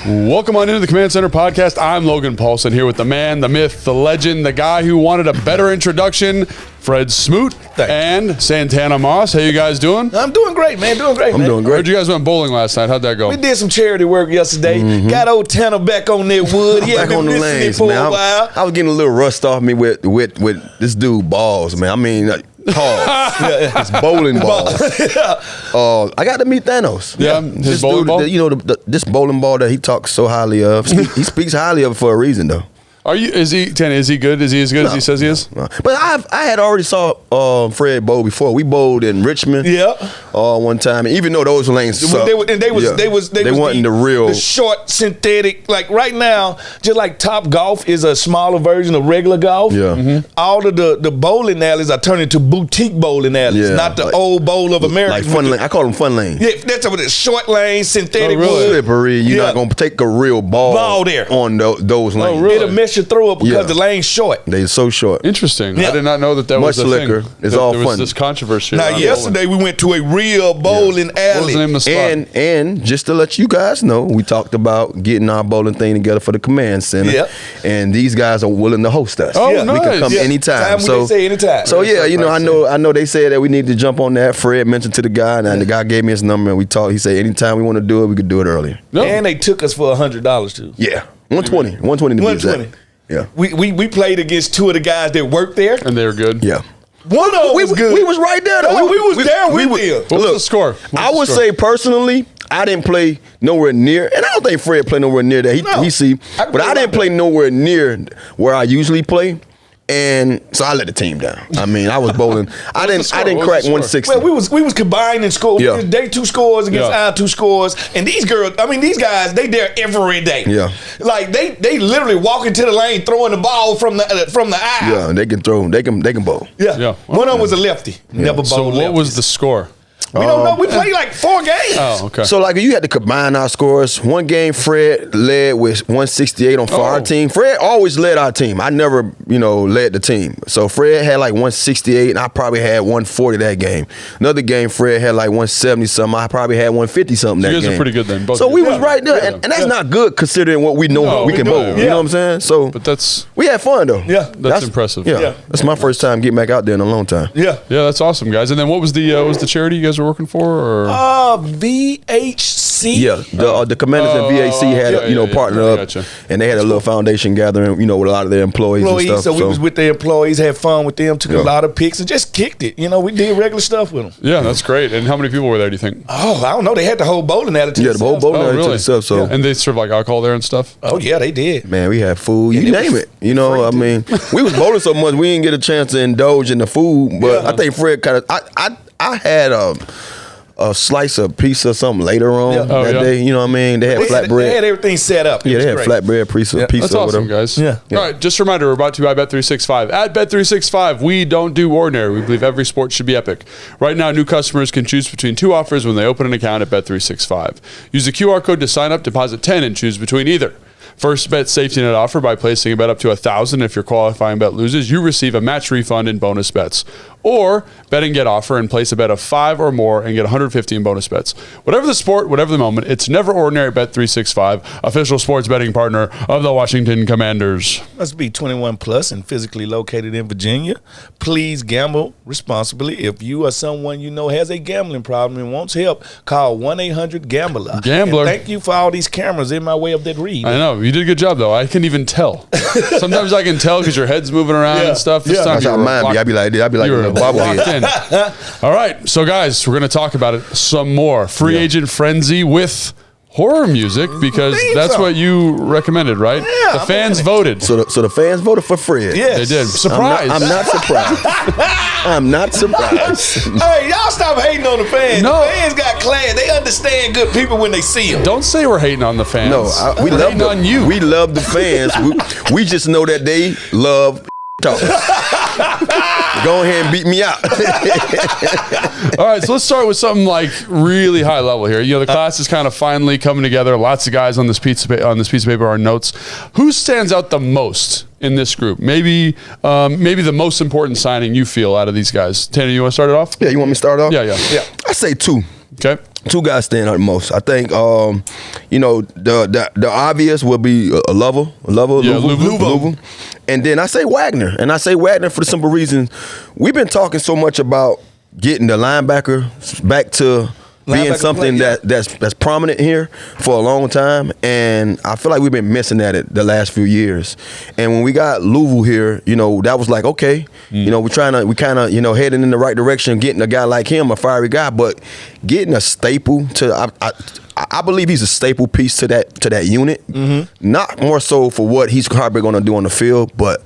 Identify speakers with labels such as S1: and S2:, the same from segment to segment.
S1: Welcome on into the Command Center podcast. I'm Logan Paulson here with the man, the myth, the legend, the guy who wanted a better introduction, Fred Smoot and Santana Moss. How you guys doing?
S2: I'm doing great, man.
S3: I'm doing great.
S1: Heard you guys went bowling last night. How'd that go?
S2: We did some charity work yesterday. Got old Tanner back on that wood. He had
S3: Back on
S2: been
S3: the
S2: missing it
S3: lanes,
S2: for
S3: man.
S2: a while.
S3: I was getting a little rust off me with this dude balls, man. I mean, tall. It's bowling balls. I got to meet Thanos.
S1: Yeah, his bowling ball?
S3: This bowling ball that he talks so highly of. He speaks highly of it for a reason, though.
S1: Is he good? Is he as good as he says he is?
S3: No. But I had already saw Fred bowl before. We bowled in Richmond. One time. And even though those lanes sucked,
S2: They wasn't
S3: the real
S2: the short synthetic. Like right now, just like Top Golf is a smaller version of regular golf.
S3: Yeah.
S2: All of the bowling alleys are turning to boutique bowling alleys, not the old bowl of America.
S3: Like fun lane. I call them fun lanes.
S2: Yeah, that's what it's short lane, synthetic wood.
S3: Slippery. You're not gonna take a real ball
S2: there
S3: on those lanes.
S1: Oh, really?
S2: It'll mess you through it because the lane's short.
S3: They're so short.
S1: Interesting.
S2: Yeah.
S1: I did not know that
S3: Much
S1: was a
S3: liquor.
S1: thing.
S3: It's
S1: There
S3: all
S1: was
S3: fun.
S1: this controversy.
S2: Now,
S1: around
S2: yesterday we went to a real bowling alley.
S1: What was the name of the spot?
S3: And just to let you guys know, we talked about getting our bowling thing together for the Command Center.
S2: Yep.
S3: And these guys are willing to host us.
S1: Oh,
S3: We can
S1: nice.
S3: come
S1: Yeah.
S3: anytime.
S2: They say anytime.
S3: So yeah, I know they said that we need to jump on that. Fred mentioned to the guy, and the guy gave me his number, and we talked. He said anytime we want to do it, we could do it earlier.
S1: No.
S2: And they took us for $100 too.
S3: Yeah. 120 to be
S2: 120.
S3: exact. Yeah.
S2: We played against two of the guys that worked there.
S1: And they were good.
S3: Yeah.
S2: One of them was good.
S3: We was right there though.
S2: Yeah, we was there with them.
S1: What was the score?
S3: I would say personally, I didn't play nowhere near, and I don't think Fred played nowhere near that.
S2: No.
S3: He see, but I didn't play nowhere near where I usually play, and so I let the team down. I mean, I was bowling. I didn't
S1: score?
S3: crack
S1: What was the
S3: 160.
S2: Well, we was combining scores.
S3: Yeah.
S2: They two scores against
S1: Yeah.
S2: our two scores, and these guys, they there every day.
S3: Yeah.
S2: Like they literally walk into the lane throwing the ball from the aisle.
S3: Yeah, they can throw. They can bowl.
S1: Yeah.
S2: One of them was a lefty. Never bowled
S1: So what
S2: lefties.
S1: was the score?
S2: We don't know. We played like 4 games.
S1: Oh, okay.
S3: So like you had to combine our scores. One game Fred led with 168 on our team. Fred always led our team. I never, led the team. So Fred had like 168 and I probably had 140 that game. Another game Fred had like 170 something. I probably had 150 something that game.
S1: You guys are pretty good then. Both
S3: So
S1: of
S3: we
S1: you.
S3: was right there. And that's not good considering what we know
S1: No,
S3: we
S1: we
S3: can
S1: know.
S3: bowl. You know what I'm saying? So
S1: But that's
S3: we had fun though.
S2: Yeah.
S1: That's impressive.
S3: Yeah. That's my first time getting back out there in a long time.
S2: Yeah.
S1: that's awesome, guys. And then what was the charity you guys were working for? Or
S2: VHC.
S3: Yeah, the Commanders and VAC had partnered up,
S1: Gotcha.
S3: and they had a little foundation gathering, with a lot of their employees and stuff.
S2: So we was with the employees, had fun with them, took a
S3: Yeah.
S2: lot of pics, and just kicked it. We did regular stuff with them.
S1: Yeah, that's great. And how many people were there, do you think?
S2: Oh, I don't know. They had the whole bowling alley to
S3: Yeah, the whole
S2: themselves.
S3: bowling alley to itself. So
S1: And they serve like alcohol there and stuff?
S2: Oh, yeah, they did.
S3: man, we had food. You
S2: it
S3: name
S2: was
S3: it. I mean, we was bowling so much we didn't get a chance to indulge in the food. But I think Fred kind of. I had a slice of pizza or something later on that day. You know what I mean? They had flatbread.
S2: They had everything set up. It
S3: Yeah,
S2: was
S3: they had
S2: great.
S3: flatbread pizza.
S1: That's
S3: or
S1: awesome,
S3: whatever.
S1: guys.
S2: Yeah.
S1: All right, just a reminder, we're brought to you by Bet365. At Bet365, we don't do ordinary. We believe every sport should be epic. Right now, new customers can choose between 2 offers when they open an account at Bet365. Use the QR code to sign up, deposit 10, and choose between either. First Bet safety net offer by placing a bet up to $1,000. If your qualifying bet loses, you receive a match refund in bonus bets. Or bet and get offer and place a bet of 5 or more and get $150 in bonus bets. Whatever the sport, whatever the moment, it's never ordinary. Bet 365, official sports betting partner of the Washington Commanders.
S2: Must be 21 plus and physically located in Virginia. Please gamble responsibly. If you or someone you know has a gambling problem and wants help, call 1-800-GAMBLER.
S1: Gambler.
S2: And thank you for all these cameras in my way of that read.
S1: I know. You did a good job, though. I couldn't even tell. Sometimes I can tell because your head's moving around and stuff. This time
S3: That's
S1: you
S3: how
S1: were
S3: mine be.
S1: locked-
S3: I'd be like,
S1: you were
S3: a bobblehead.
S1: locked in. All right. So, guys, we're going to talk about it some more. Free agent frenzy with horror music because that's
S2: song.
S1: what you recommended, right?
S2: Yeah,
S1: the
S2: I'm
S1: fans
S2: in it.
S1: voted.
S3: So the fans voted for Fred.
S2: Yes.
S1: They did. Surprise.
S3: I'm not surprised. I'm not surprised.
S2: Hey, y'all stop hating on the fans.
S1: No.
S2: The fans got class. They understand good people when they see them.
S1: Don't say we're hating on the fans.
S3: No, we
S1: We're
S3: love
S1: hating on you.
S3: We love the fans. we just know that they love talking. Go ahead and beat me out.
S1: All right, so let's start with something like really high level here. The class is kind of finally coming together. Lots of guys on this piece of paper are notes. Who stands out the most in this group? Maybe the most important signing you feel out of these guys. Tanner, you want to start it off?
S3: Yeah, you want me to start off?
S1: Yeah.
S3: I say 2.
S1: Okay.
S3: Two guys stand out the most. I think, the obvious will be Louvu. And then I say Wagner. And I say Wagner for the simple reason, we've been talking so much about getting the linebacker back to being something that's prominent here for a long time, and I feel like we've been missing at it the last few years. And when we got Louvu here, that was like, okay, we kind of heading in the right direction, getting a guy like him, a fiery guy, but getting a staple to I believe he's a staple piece to that unit. Not more so for what he's probably going to do on the field, but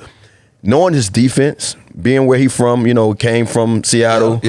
S3: knowing his defense, being where he from, came from Seattle,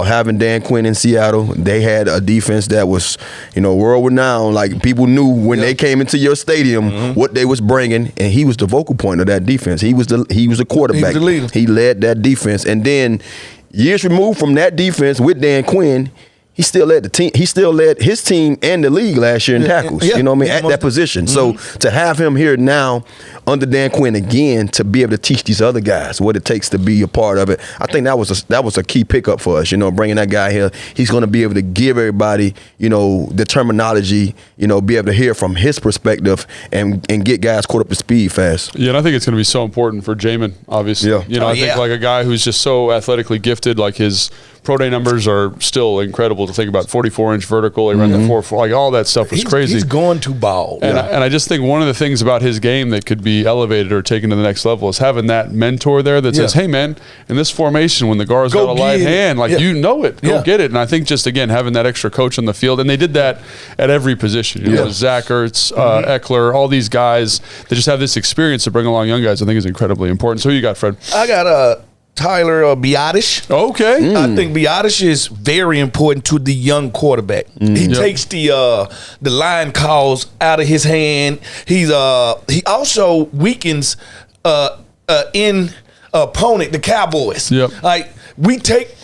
S3: having Dan Quinn in Seattle, they had a defense that was, world renowned. Like, people knew when they came into your stadium what they was bringing, and he was the vocal point of that defense. He was the quarterback.
S2: He was the leader.
S3: He led that defense, and then years removed from that defense with Dan Quinn, he still led the team. He still led his team and the league last year in tackles.
S2: Yeah.
S3: You know what I mean? At that position. So to have him here now under Dan Quinn again, to be able to teach these other guys what it takes to be a part of it, I think that was a key pickup for us. Bringing that guy here, he's going to be able to give everybody, the terminology, be able to hear from his perspective and get guys caught up to speed fast.
S1: Yeah, and I think it's going to be so important for Jamin, obviously.
S3: Yeah.
S1: I think like a guy who's just so athletically gifted, like his pro day numbers are still incredible to think about. 44-inch vertical, he ran the 4.4, like all that stuff was crazy.
S2: He's going to ball.
S1: And I just think one of the things about his game that could be elevated or taken to the next level is having that mentor there that says, hey man, in this formation when the guard's got a live hand, like you know it, go get it. And I think just again having that extra coach on the field, and they did that at every position. Zach Ertz, Eckler, all these guys that just have this experience to bring along young guys, I think is incredibly important. So who you got, Fred?
S2: I got Tyler Biadasz.
S1: Okay.
S2: I think Biadasz is very important to the young quarterback. He takes the line calls out of his hand. He also weakens in opponent, the Cowboys.
S1: Yep.
S2: Like, we take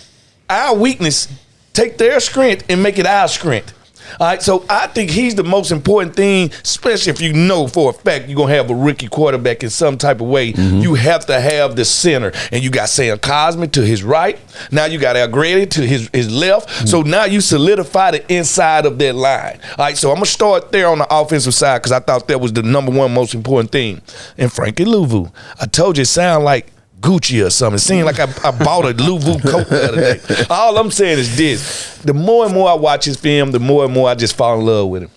S2: our weakness, take their strength, and make it our strength. All right, so I think he's the most important thing, especially if you know for a fact you're going to have a rookie quarterback in some type of way. You have to have the center. And you got Sam Cosmi to his right. Now you got Algrady to his left. So now you solidify the inside of that line. All right, so I'm going to start there on the offensive side because I thought that was the number one most important thing. And Frankie Louvu, I told you it sounded like Gucci or something. It seemed like I bought a Louvu coat the other day. All I'm saying is this. The more and more I watch his film, the more and more I just fall in love with him.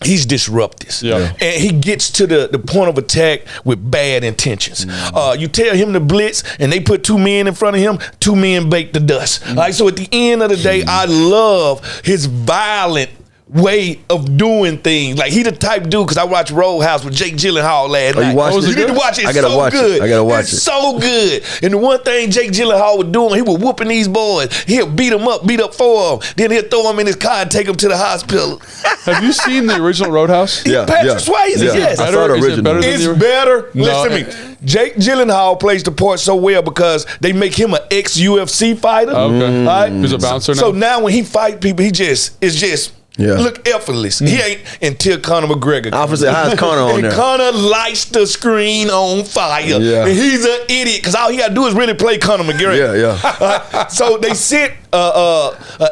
S2: He's disruptive. Yeah. And he gets to the point of attack with bad intentions. You tell him to blitz, and they put two men in front of him, two men bake the dust. All right, so at the end of the day, I love his violent way of doing things. Like, he the type dude, because I watched Roadhouse with Jake Gyllenhaal last night.
S3: You watched it?
S2: You need to watch it. It's so good.
S3: I gotta watch it.
S2: It's so good. And the one thing Jake Gyllenhaal was doing, he was whooping these boys. He'll beat them up 4 of them. Then he'll throw them in his car and take them to the hospital.
S1: Have you seen the original Roadhouse?
S2: Patrick Swayze, yes.
S3: I saw the original.
S2: It's better. Listen to me. Jake Gyllenhaal plays the part so well because they make him an ex-UFC fighter.
S1: Okay.
S2: Right?
S1: He's a bouncer now.
S2: So now when he fight people, it's just look effortless. He ain't until Conor McGregor.
S3: I was say, how's Conor on there?
S2: And Conor lights the screen on fire.
S3: Yeah.
S2: And he's an idiot because all he got to do is really play Conor McGregor. So they sent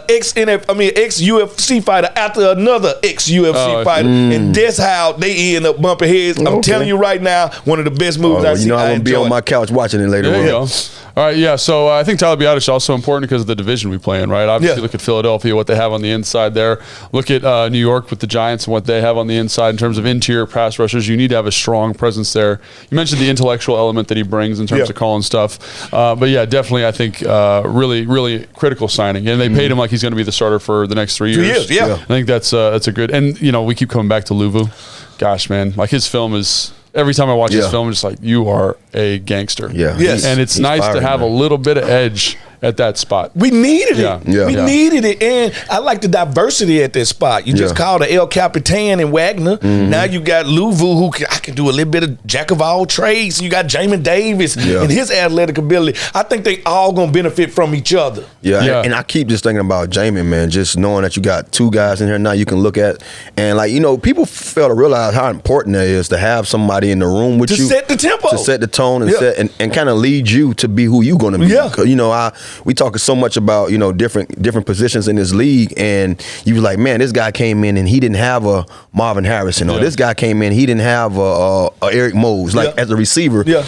S2: ex-UFC fighter after another ex-UFC fighter, and that's how they end up bumping heads. I'm telling you right now, one of the best moves I've seen.
S3: I'm going to be on my couch watching it later on.
S1: All right, yeah. So I think Tyler Biadasz is also important because of the division we play in, right? Obviously, look at Philadelphia, what they have on the inside there. Look at New York with the Giants and what they have on the inside in terms of interior pass rushers. You need to have a strong presence there. You mentioned the intellectual element that he brings in terms of calling stuff. But yeah, definitely, I think really, really critical signing. And they paid him like he's going to be the starter for the next 3 years. I think that's a good. And we keep coming back to Louvu. Gosh, man, like his film is. Every time I watch this film, I'm just like, you are a gangster.
S3: Yeah.
S2: Yes.
S1: And it's nice to have a little bit of edge at that spot.
S2: We needed it. We needed it. And I like the diversity at that spot. You just called the El Capitan and Wagner. Now you got Louvu, who I can do a little bit of jack of all trades. You got Jamin Davis and his athletic ability. I think they all going to benefit from each other.
S3: Yeah. And I keep just thinking about Jamin, man, just knowing that you got two guys in here now you can look at. And, people fail to realize how important that is to have somebody in the room with you.
S2: To set the tempo.
S3: To set the tone and and kind of lead you to be who you're going to be. we talking so much about, you know, different positions in this league, and you was like, man, this guy came in and he didn't have a Marvin Harrison, or this guy came in, he didn't have a Eric Mose, like as a receiver.
S2: Yeah.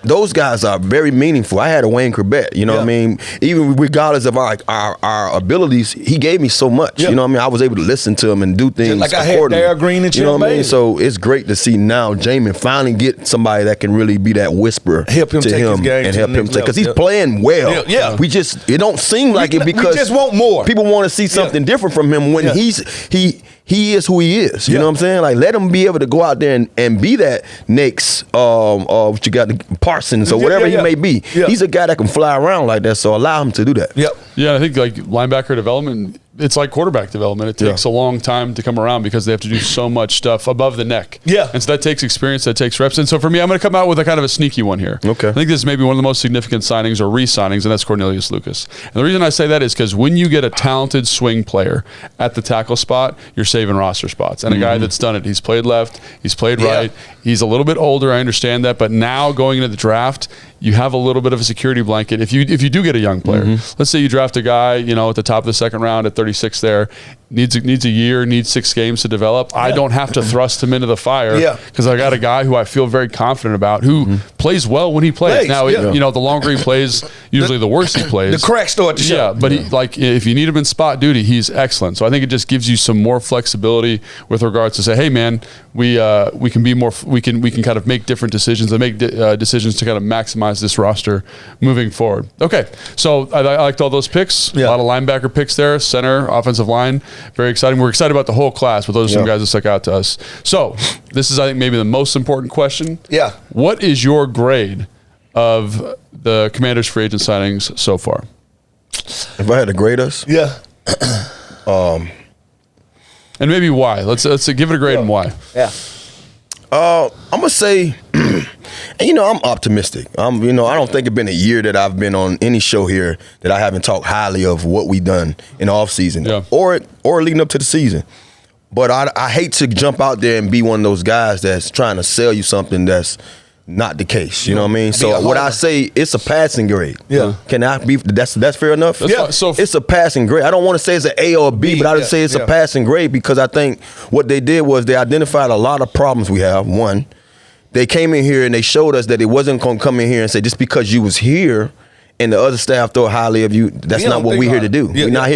S3: Those guys are very meaningful. I had a Wayne Corbett, you know what I mean? Even regardless of our abilities, he gave me so much. You know what I mean? I was able to listen to him and do things
S2: like I had
S3: accordingly.
S2: Darryl Green and
S3: you know what I mean?
S2: Bailey.
S3: So it's great to see now Jamin finally get somebody that can really be that whisperer
S2: help him
S3: to
S2: take
S3: him
S2: his game
S3: and
S2: to
S3: help
S2: the
S3: him
S2: next
S3: take, because he's
S2: level.
S3: playing well.
S2: Yeah.
S3: It don't seem like it because
S2: we just want more.
S3: People want to see something different from him when he is who he is. You know what I'm saying? Like, let him be able to go out there and be that next what you got, Parsons or whatever he may be.
S2: Yeah.
S3: He's a guy that can fly around like that, so allow him to do that.
S2: Yep.
S1: Yeah, I think like linebacker development, it's like quarterback development. It takes a long time to come around because they have to do so much stuff above the neck.
S2: Yeah.
S1: And so that takes experience, that takes reps. And so for me, I'm going to come out with a kind of a sneaky one here.
S3: Okay.
S1: I think this is maybe one of the most significant signings or re-signings, and that's Cornelius Lucas. And the reason I say that is because when you get a talented swing player at the tackle spot, you're saving roster spots. And a guy that's done it, he's played left, he's played right, he's a little bit older, I understand that, but now going into the draft, you have a little bit of a security blanket. If you do get a young player, let's say you draft a guy, you know, at the top of the second round at 36 there, needs a year, needs 6 games to develop. I don't have to thrust him into the fire because I got a guy who I feel very confident about who plays well when he plays. Now, you know, the longer he plays, usually the worse he plays.
S2: The cracks start to show.
S1: Yeah, but he, like, if you need him in spot duty, he's excellent. So I think it just gives you some more flexibility with regards to say, hey man, we can be more, we can kind of make different decisions and make decisions to kind of maximize this roster moving forward. Okay, so I liked all those picks. A lot of linebacker picks there, center, offensive line. Very exciting. We're excited about the whole class, but those are some guys that stuck out to us. So this is, I think, maybe the most important question.
S2: Yeah.
S1: What is your grade of the Commanders free agent signings so far?
S3: If I had to grade us,
S1: and maybe why? Let's give it a grade and why.
S2: Yeah.
S3: I'm gonna say, and you know, I'm optimistic. I don't think it's been a year that I've been on any show here that I haven't talked highly of what we done in the offseason or leading up to the season. But I hate to jump out there and be one of those guys that's trying to sell you something that's not the case. You know what I mean? So what I say, it's a passing grade.
S2: Yeah.
S3: Can I be? That's fair enough.
S1: So
S3: it's a passing grade. I don't want to say it's an A or a B, but I would say it's a passing grade because I think what they did was they identified a lot of problems we have. One, they came in here and they showed us that it wasn't going to come in here and say just because you was here and the other staff thought highly of you, that's not what we're here to do. We're not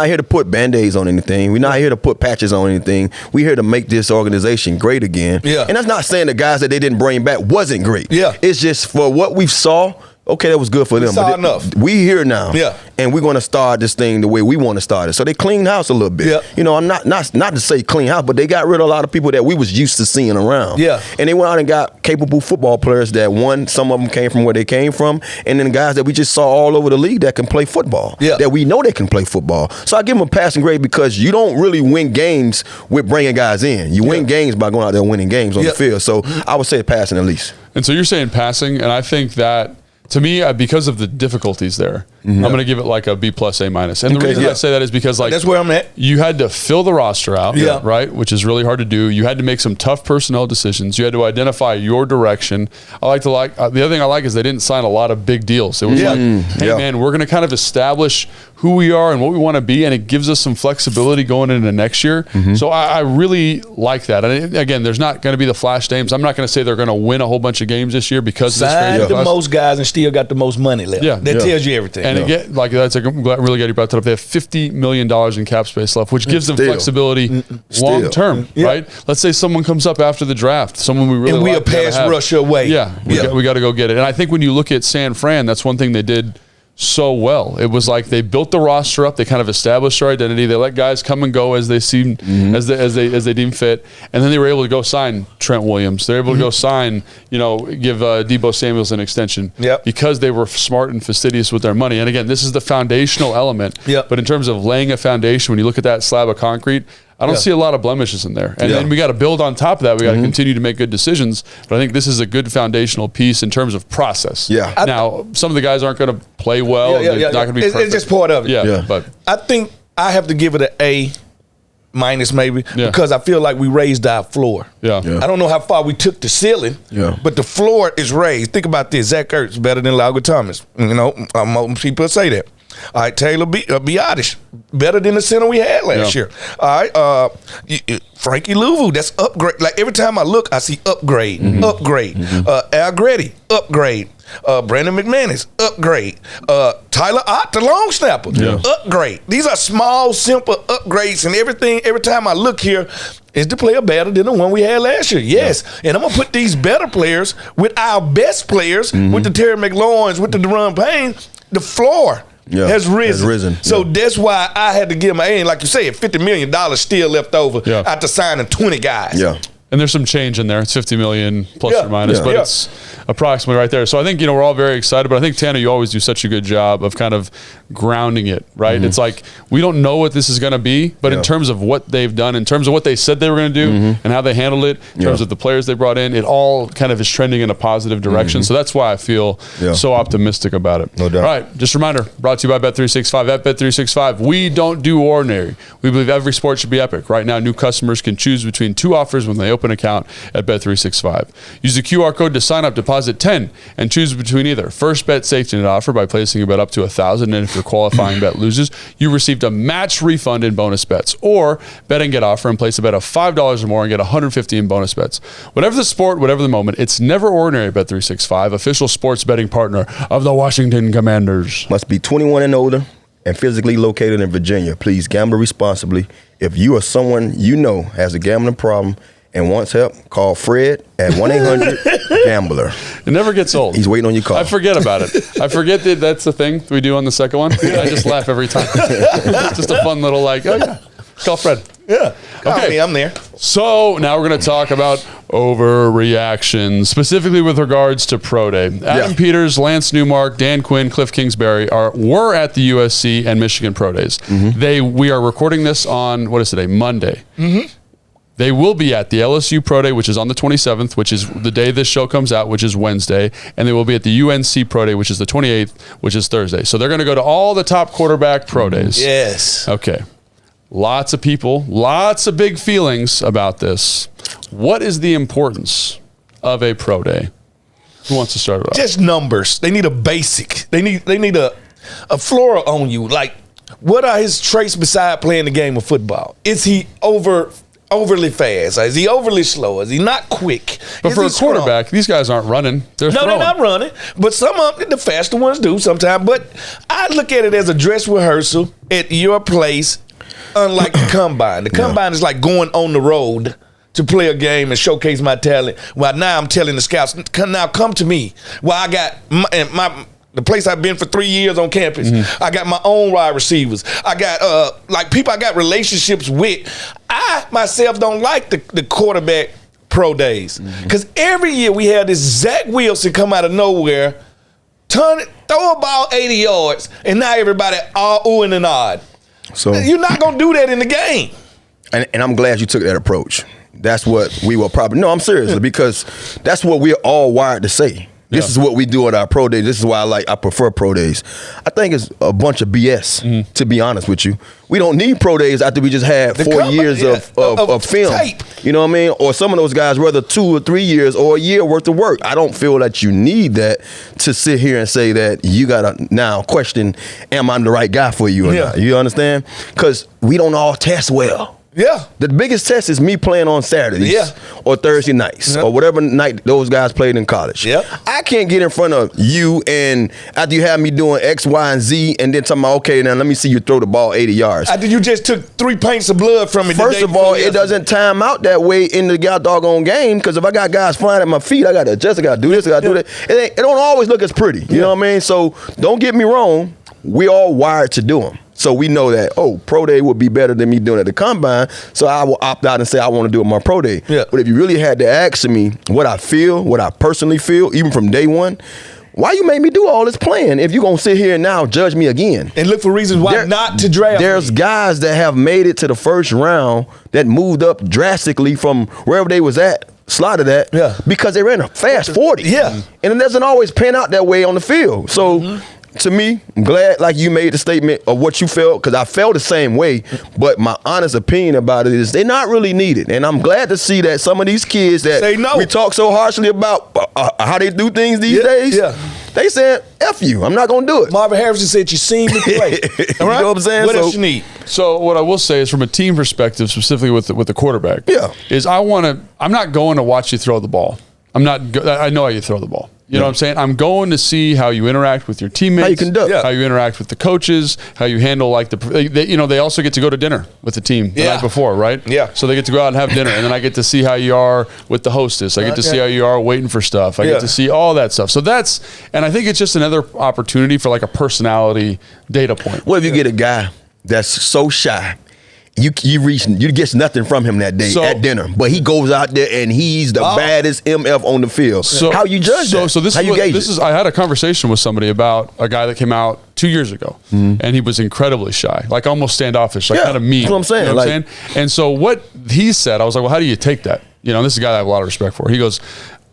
S3: here to put Band-Aids on anything. We're not here to put patches on anything. We're here to make this organization great again.
S2: Yeah.
S3: And that's not saying the guys that they didn't bring back wasn't great.
S2: Yeah.
S3: It's just for what we saw, okay, that was good for them.
S2: Saw enough.
S3: We here now.
S2: Yeah.
S3: And we're going to start this thing the way we want to start it. So they cleaned house a little bit.
S2: Yeah.
S3: You know, I'm not to say clean house, but they got rid of a lot of people that we was used to seeing around.
S2: Yeah.
S3: And they went out and got capable football players that some of them came from where they came from, and then guys that we just saw all over the league that can play football.
S2: Yeah.
S3: That we know they can play football. So I give them a passing grade because you don't really win games with bringing guys in. You win games by going out there and winning games on the field. So I would say passing at least.
S1: And so you're saying passing, and I think that, to me, because of the difficulties there, I'm going to give it like a B plus, A minus. And the reason I say that is because, like,
S2: that's where I'm at.
S1: You had to fill the roster out, right? Which is really hard to do. You had to make some tough personnel decisions. You had to identify your direction. The other thing I like is they didn't sign a lot of big deals. It was like, hey man, we're going to kind of establish who we are and what we want to be, and it gives us some flexibility going into next year. So I really like that. And again, there's not going to be the flash names. I'm not going to say they're going to win a whole bunch of games this year because of this
S2: Signed
S1: crazy
S2: the most guys and still got the most money left. That tells you everything.
S1: And again, like that's I'm really glad you brought that up. They have $50 million in cap space left, which gives them flexibility long term, right? Let's say someone comes up after the draft, someone we really
S2: and we
S1: like,
S2: a pass rusher away.
S1: We got to go get it. And I think when you look at San Fran, that's one thing they did so well. It was like they built the roster up. They kind of established their identity. They let guys come and go as they seem as they deem fit, and then they were able to go sign Trent Williams. They're able to go sign, give Deebo Samuels an extension because they were smart and fastidious with their money. And again, this is the foundational element. But in terms of laying a foundation, when you look at that slab of concrete, I don't see a lot of blemishes in there. And then we got to build on top of that. We got to continue to make good decisions. But I think this is a good foundational piece in terms of process. Now, some of the guys aren't going to play well. They're not going to be perfect.
S2: It's just part of it.
S1: But
S2: I think I have to give it an A minus maybe,
S1: Yeah.
S2: because I feel like we raised our floor.
S1: Yeah.
S3: Yeah.
S2: I don't know how far we took the ceiling,
S3: Yeah.
S2: but the floor is raised. Think about this. Zach Ertz better than Laura Thomas. You know, most people say that. All right, Taylor Biotish better than the center we had last year. All right, Frankie Louvu, that's upgrade. Like every time I look, I see upgrade, upgrade. Allegretti, upgrade. Brandon McManus, upgrade. Tyler Ott, the long snapper, upgrade. These are small, simple upgrades, and everything. Every time I look here, is the player better than the one we had last year? Yes, and I'm gonna put these better players with our best players, with the Terry McLaurin's, with the Deron Payne. The floor has risen. So that's why I had to give my aim. Like you said, $50 million still left over after signing 20 guys.
S3: Yeah.
S1: And there's some change in there. It's 50 million plus or minus,
S3: Yeah.
S1: but it's approximately right there. So I think, we're all very excited, but I think, Tanner, you always do such a good job of kind of grounding it, right? It's like, we don't know what this is going to be, but in terms of what they've done, in terms of what they said they were going to do and how they handled it, in terms of the players they brought in, it all kind of is trending in a positive direction. So that's why I feel so optimistic about it.
S3: No doubt.
S1: All right, just a reminder, brought to you by Bet365. At Bet365, we don't do ordinary. We believe every sport should be epic. Right now, new customers can choose between 2 offers when they open an account at Bet365. Use the QR code to sign up, deposit 10, and choose between either first bet safety net offer by placing a bet up to $1,000, and if your qualifying bet loses, you received a match refund in bonus bets, or bet and get offer and place a bet of $5 or more and get $150 in bonus bets. Whatever the sport, whatever the moment, it's never ordinary at Bet365, official sports betting partner of the Washington Commanders.
S3: Must be 21 and older and physically located in Virginia. Please gamble responsibly. If you or someone you know has a gambling problem and wants help, call Fred at 1-800-GAMBLER.
S1: It never gets old.
S3: He's waiting on your call.
S1: I forget about it. I forget that that's the thing we do on the second one. I just laugh every time. Just a fun little call Fred.
S2: Yeah.
S1: Okay.
S2: Me, I'm there.
S1: So now we're going to talk about overreaction, specifically with regards to Pro Day. Adam Peters, Lance Newmark, Dan Quinn, Cliff Kingsbury were at the USC and Michigan Pro Days. We are recording this on, what is today, Monday. They will be at the LSU Pro Day, which is on the 27th, which is the day this show comes out, which is Wednesday. And they will be at the UNC Pro Day, which is the 28th, which is Thursday. So they're going to go to all the top quarterback Pro Days.
S2: Yes.
S1: Okay. Lots of people, lots of big feelings about this. What is the importance of a Pro Day? Who wants to start it off?
S2: Just numbers. They need a basic. They need a flora on you. Like, what are his traits beside playing the game of football? Is he overly fast? Is he overly slow? Is he not quick?
S1: But
S2: Is
S1: for
S2: he
S1: a quarterback, these guys aren't running. They're
S2: No,
S1: throwing.
S2: they're not running. But some of them, the faster ones do sometimes. But I look at it as a dress rehearsal at your place, unlike the combine. The combine is like going on the road to play a game and showcase my talent. Well, now I'm telling the scouts, come to me. Well, I got the place I've been for 3 years on campus. I got my own wide receivers. I got people I got relationships with. I myself don't like the quarterback pro days because every year we have this Zach Wilson come out of nowhere, throw a ball 80 yards, and now everybody all oohing and ahhing.
S3: So
S2: You're not gonna do that in the game.
S3: And I'm glad you took that approach. That's what we will probably. No, I'm serious because that's what we're all wired to say. This is what we do at our pro days. This is why I prefer pro days. I think it's a bunch of BS, to be honest with you. We don't need pro days after we just had 4 years of film.
S2: Tape.
S3: You know what I mean? Or some of those guys, whether 2 or 3 years or a year worth of work. I don't feel that you need that to sit here and say that you got to now question, am I the right guy for you or not? You understand? Because we don't all test well.
S2: Yeah.
S3: The biggest test is me playing on Saturdays or Thursday nights or whatever night those guys played in college. I can't get in front of you and after you have me doing X, Y, and Z and then talking about, okay, now let me see you throw the ball 80 yards.
S2: After you just took 3 pints of blood from me.
S3: First of all, it doesn't time out that way in the doggone game because if I got guys flying at my feet, I got to adjust, I got to do this, I got to do that. It don't always look as pretty. You know what I mean? So don't get me wrong. We all wired to do them. So we know that, pro day would be better than me doing it at the combine. So I will opt out and say I want to do it my pro day. But if you really had to ask me what I feel, what I personally feel, even from day one, why you made me do all this playing if you're going to sit here and now judge me again?
S2: And look for reasons why not to draft
S3: There's
S2: me.
S3: guys that have made it to the first round that moved up drastically from wherever they was at, slotted at, because they ran a fast 40. And it doesn't always pan out that way on the field. So to me, I'm glad like you made the statement of what you felt, because I felt the same way. But my honest opinion about it is they're not really needed. And I'm glad to see that some of these kids that
S2: Say no.
S3: we talk so harshly about how they do things these days, they said, F you, I'm not going to do it.
S2: Marvin Harrison said, you seen me play.
S3: You know what I'm saying?
S2: What else you need?
S1: So what I will say is, from a team perspective, specifically with the quarterback, is I'm not going to watch you throw the ball. I know how you throw the ball. You know what I'm saying? I'm going to see how you interact with your teammates,
S3: how you conduct,
S1: how you interact with the coaches, how you handle like they also get to go to dinner with the team the night before, right?
S2: Yeah.
S1: So they get to go out and have dinner, and then I get to see how you are with the hostess. I get to see how you are waiting for stuff. I get to see all that stuff. So and I think it's just another opportunity for like a personality data point.
S3: What if you get a guy that's so shy? You get nothing from him that day at dinner, but he goes out there and he's the baddest MF on the field. So how you judge that?
S1: So this is I had a conversation with somebody about a guy that came out 2 years ago, and he was incredibly shy, like almost standoffish, like kind of mean.
S3: That's what I'm saying.
S1: You know what I'm saying? And so what he said, I was like, well, how do you take that? You know, this is a guy that I have a lot of respect for. He goes,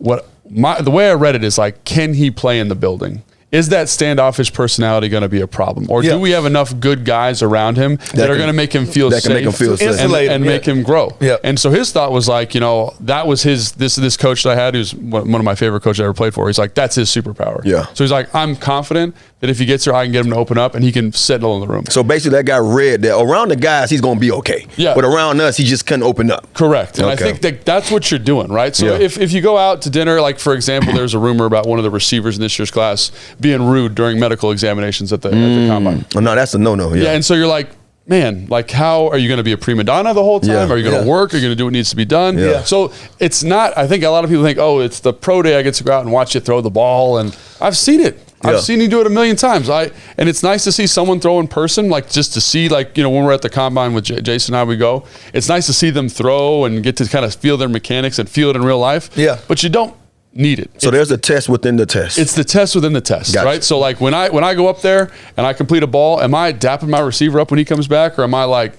S1: the way I read it is like, can he play in the building? Is that standoffish personality going to be a problem? Or do we have enough good guys around him that are going to make him feel safe, and make him grow?
S2: Yeah.
S1: And so his thought was like, you know, that was this coach that I had, who's one of my favorite coaches I ever played for. He's like, that's his superpower.
S3: Yeah.
S1: So he's like, I'm confident that if he gets there, I can get him to open up and he can settle in the room.
S3: So basically that guy read that around the guys, he's going to be okay.
S1: Yeah.
S3: But around us, he just couldn't open up.
S1: Correct. And I think that's what you're doing, right? So if you go out to dinner, like for example, there's a rumor about one of the receivers in this year's class being rude during medical examinations at the combine.
S3: Oh, no, that's a no-no.
S1: Yeah, and so you're like, man, like how are you going to be a prima donna the whole time?
S3: Yeah.
S1: Are you going to work? Are you going to do what needs to be done?
S3: Yeah.
S1: So it's not, I think a lot of people think, oh, it's the pro day, I get to go out and watch you throw the ball. And I've seen it. I've seen you do it a million times. And it's nice to see someone throw in person, like just to see, like, you know, when we're at the combine with Jason and I, we go, it's nice to see them throw and get to kind of feel their mechanics and feel it in real life.
S2: Yeah.
S1: But you don't need it.
S3: So there's a test within the test.
S1: It's the test within the test,
S3: Gotcha.
S1: right? So like when I go up there and I complete a ball, am I dapping my receiver up when he comes back, or am I like,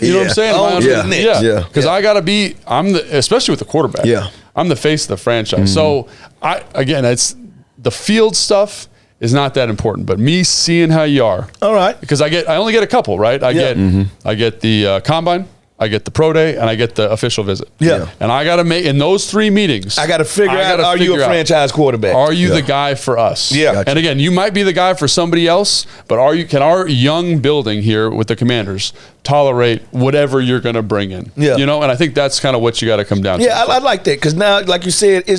S1: you know what I'm saying?
S3: Yeah.
S1: Because I got to be, especially with the quarterback.
S3: Yeah.
S1: I'm the face of the franchise. So it's the field stuff is not that important, but me seeing how you are.
S2: All right.
S1: Because I only get a couple, right? I get the combine, I get the pro day, and I get the official visit.
S2: Yeah.
S1: And I got to make, in those 3 meetings,
S2: I got to figure out, are you a franchise quarterback?
S1: Are you the guy for us?
S2: Yeah. Gotcha.
S1: And again, you might be the guy for somebody else, but can our young building here with the Commanders tolerate whatever you're going to bring in?
S2: Yeah.
S1: You know, and I think that's kind of what you got to come down to.
S2: Yeah, I like that, because now, like you said,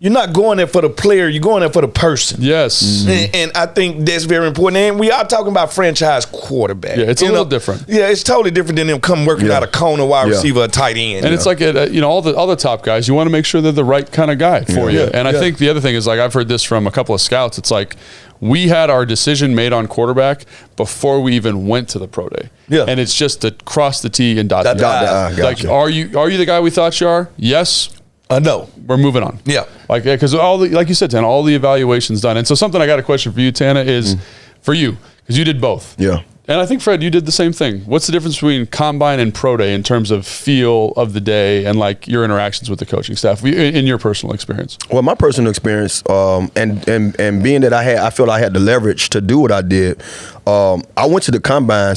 S2: you're not going there for the player, you're going there for the person.
S1: Yes.
S2: And I think that's very important. And we are talking about franchise quarterback.
S1: Yeah, it's a little different.
S2: Yeah, it's totally different than them come working out a corner wide receiver, a tight end.
S1: And it's like, all the top guys, you want to make sure they're the right kind of guy for you. And I think the other thing is, like, I've heard this from a couple of scouts. It's like, we had our decision made on quarterback before we even went to the pro day.
S2: Yeah.
S1: And it's just to cross the T and dot the I.
S3: Gotcha.
S1: Like, are you the guy we thought you are? Yes.
S2: No.
S1: We're moving on.
S2: Yeah.
S1: Like, because like you said, Tana, all the evaluations done. And so something I got a question for you, Tana, is for you, because you did both.
S3: Yeah.
S1: And I think, Fred, you did the same thing. What's the difference between combine and pro day in terms of feel of the day and like your interactions with the coaching staff in your personal experience?
S3: Well, my personal experience, and being that I feel I had the leverage to do what I did, I went to the combine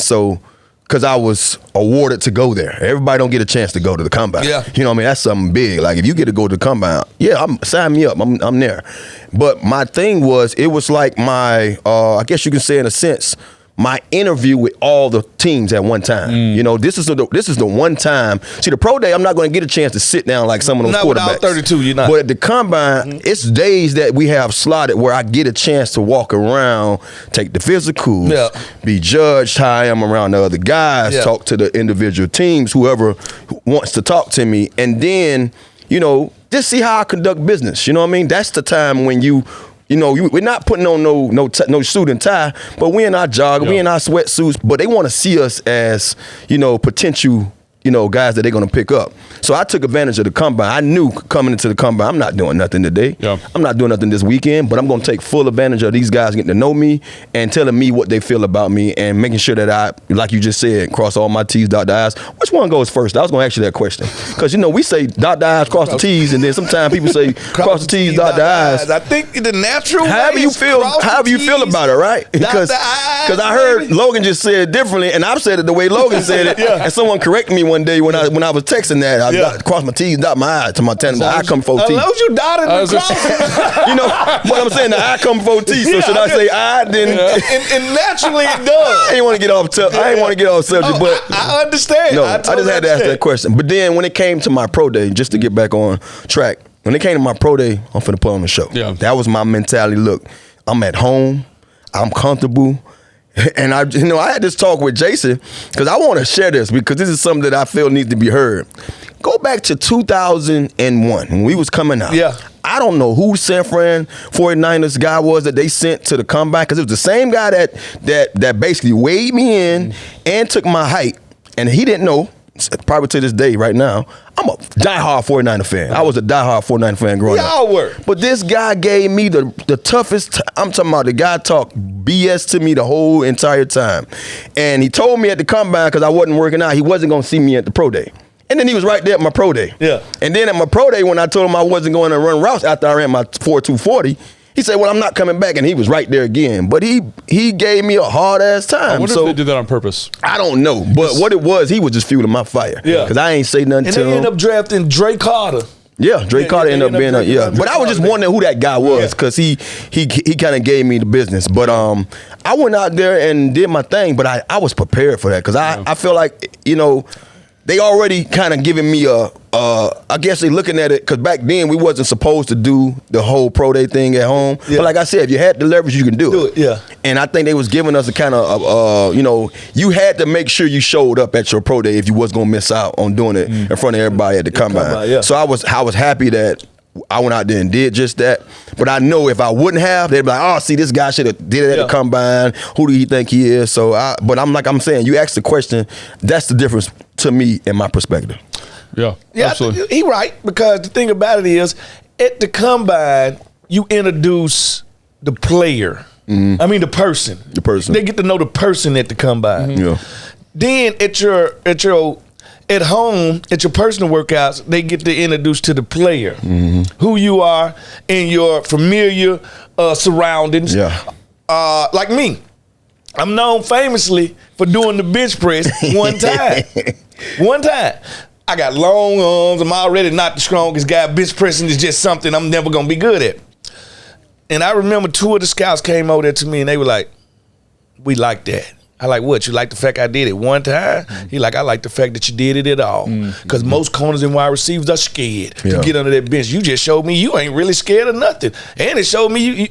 S3: because I was awarded to go there. Everybody don't get a chance to go to the combine.
S2: Yeah.
S3: You know what I mean? That's something big. Like, if you get to go to the combine, sign me up. I'm there. But my thing was, it was like my, I guess you can say in a sense, my interview with all the teams at one time. You know, this is the one time. See, the pro day, I'm not going to get a chance to sit down like some of those quarterbacks.
S2: Not without 32, you're not.
S3: But at the combine, it's days that we have slotted where I get a chance to walk around, take the physicals, be judged how I am around the other guys, talk to the individual teams, whoever wants to talk to me, and then, you know, just see how I conduct business. You know what I mean? That's the time when we're not putting on no suit and tie, but we in our jogger, we in our sweatsuits, but they want to see us as, potential guys that they're going to pick up. So I took advantage of the combine. I knew coming into the combine, I'm not doing nothing today.
S1: Yeah.
S3: I'm not doing nothing this weekend, but I'm going to take full advantage of these guys getting to know me and telling me what they feel about me and making sure that I, like you just said, cross all my T's, dot the I's. Which one goes first? I was going to ask you that question. Because, we say dot the I's, cross the T's, and then sometimes people say cross the T's, dot the I's.
S2: I think the natural
S3: However
S2: way
S3: you
S2: is
S3: feel about it, right? Because
S2: the I's,
S3: I heard Logan just say it differently, and I've said it the way Logan said it.
S2: Yeah.
S3: And someone corrected me one day when I was texting that. I crossed my T's, dot my I's to my ten. The I come before T.
S2: As long as you dotted the cross.
S3: What I'm saying, the I come before T. So should I say I then?
S2: And naturally it does.
S3: I ain't want to get off. I ain't want to get off subject, but
S2: I understand.
S3: no, I just had to ask that question. But then when it came to my pro day, just to get back on track, when it came to my pro day, I'm finna put on the show.
S1: Yeah.
S3: That was my mentality. Look, I'm at home, I'm comfortable. And I had this talk with Jason because I want to share this because this is something that I feel needs to be heard. Go back to 2001 when we was coming out.
S2: Yeah.
S3: I don't know who San Fran 49ers guy was that they sent to the combine because it was the same guy that basically weighed me in and took my height, and he didn't know. Probably to this day, right now, I'm a diehard 49er fan. I was a diehard 49er fan growing up.
S2: Y'all were.
S3: But this guy gave me the toughest. I'm talking about the guy talked BS to me the whole entire time, and he told me at the combine because I wasn't working out, he wasn't gonna see me at the pro day. And then he was right there at my pro day.
S2: Yeah.
S3: And then at my pro day, when I told him I wasn't going to run routes after I ran my 4.240, he said, "Well, I'm not coming back," and he was right there again. But he gave me a hard ass time.
S1: I wonder if they did that on purpose.
S3: I don't know, but what it was, he was just fueling my fire.
S2: Yeah.
S3: Because I ain't say nothing
S2: And
S3: to
S2: they
S3: him.
S2: ended up drafting Dre Carter.
S3: Yeah, Dre Carter
S2: they
S3: ended up being
S2: drafting
S3: But I was just
S2: Dre Carter.
S3: wondering who that guy was because he kind of gave me the business. But I went out there and did my thing, but I was prepared for that because I feel like, they already kind of giving me I guess they looking at it because back then we wasn't supposed to do the whole pro day thing at home.
S2: Yeah.
S3: But like I said, if you had the leverage, you can do it.
S2: Yeah.
S3: And I think they was giving us a kind of, you had to make sure you showed up at your pro day if you was gonna miss out on doing it in front of everybody at the combine.
S2: Yeah.
S3: So I was happy that I went out there and did just that. But I know if I wouldn't have, they'd be like, "Oh, see, this guy should have did it at the combine. Who do you think he is?" So, but I'm saying, you asked the question. That's the difference to me in my perspective.
S1: Yeah, absolutely.
S2: He right, because the thing about it is, at the combine, you introduce the player. I mean the person.
S3: The person.
S2: They get to know the person at the combine.
S3: Yeah.
S2: Then at home, at your personal workouts, they get to introduce to the player who you are in your familiar surroundings.
S3: Yeah.
S2: Like me, I'm known famously for doing the bench press one time. One time. I got long arms. I'm already not the strongest guy. Bench pressing is just something I'm never going to be good at. And I remember two of the scouts came over there to me and they were like, "We like that." I like, "What? You like the fact I did it one time?" He like, "I like the fact that you did it at all." Because most corners and wide receivers are scared to get under that bench. You just showed me you ain't really scared of nothing. And it showed me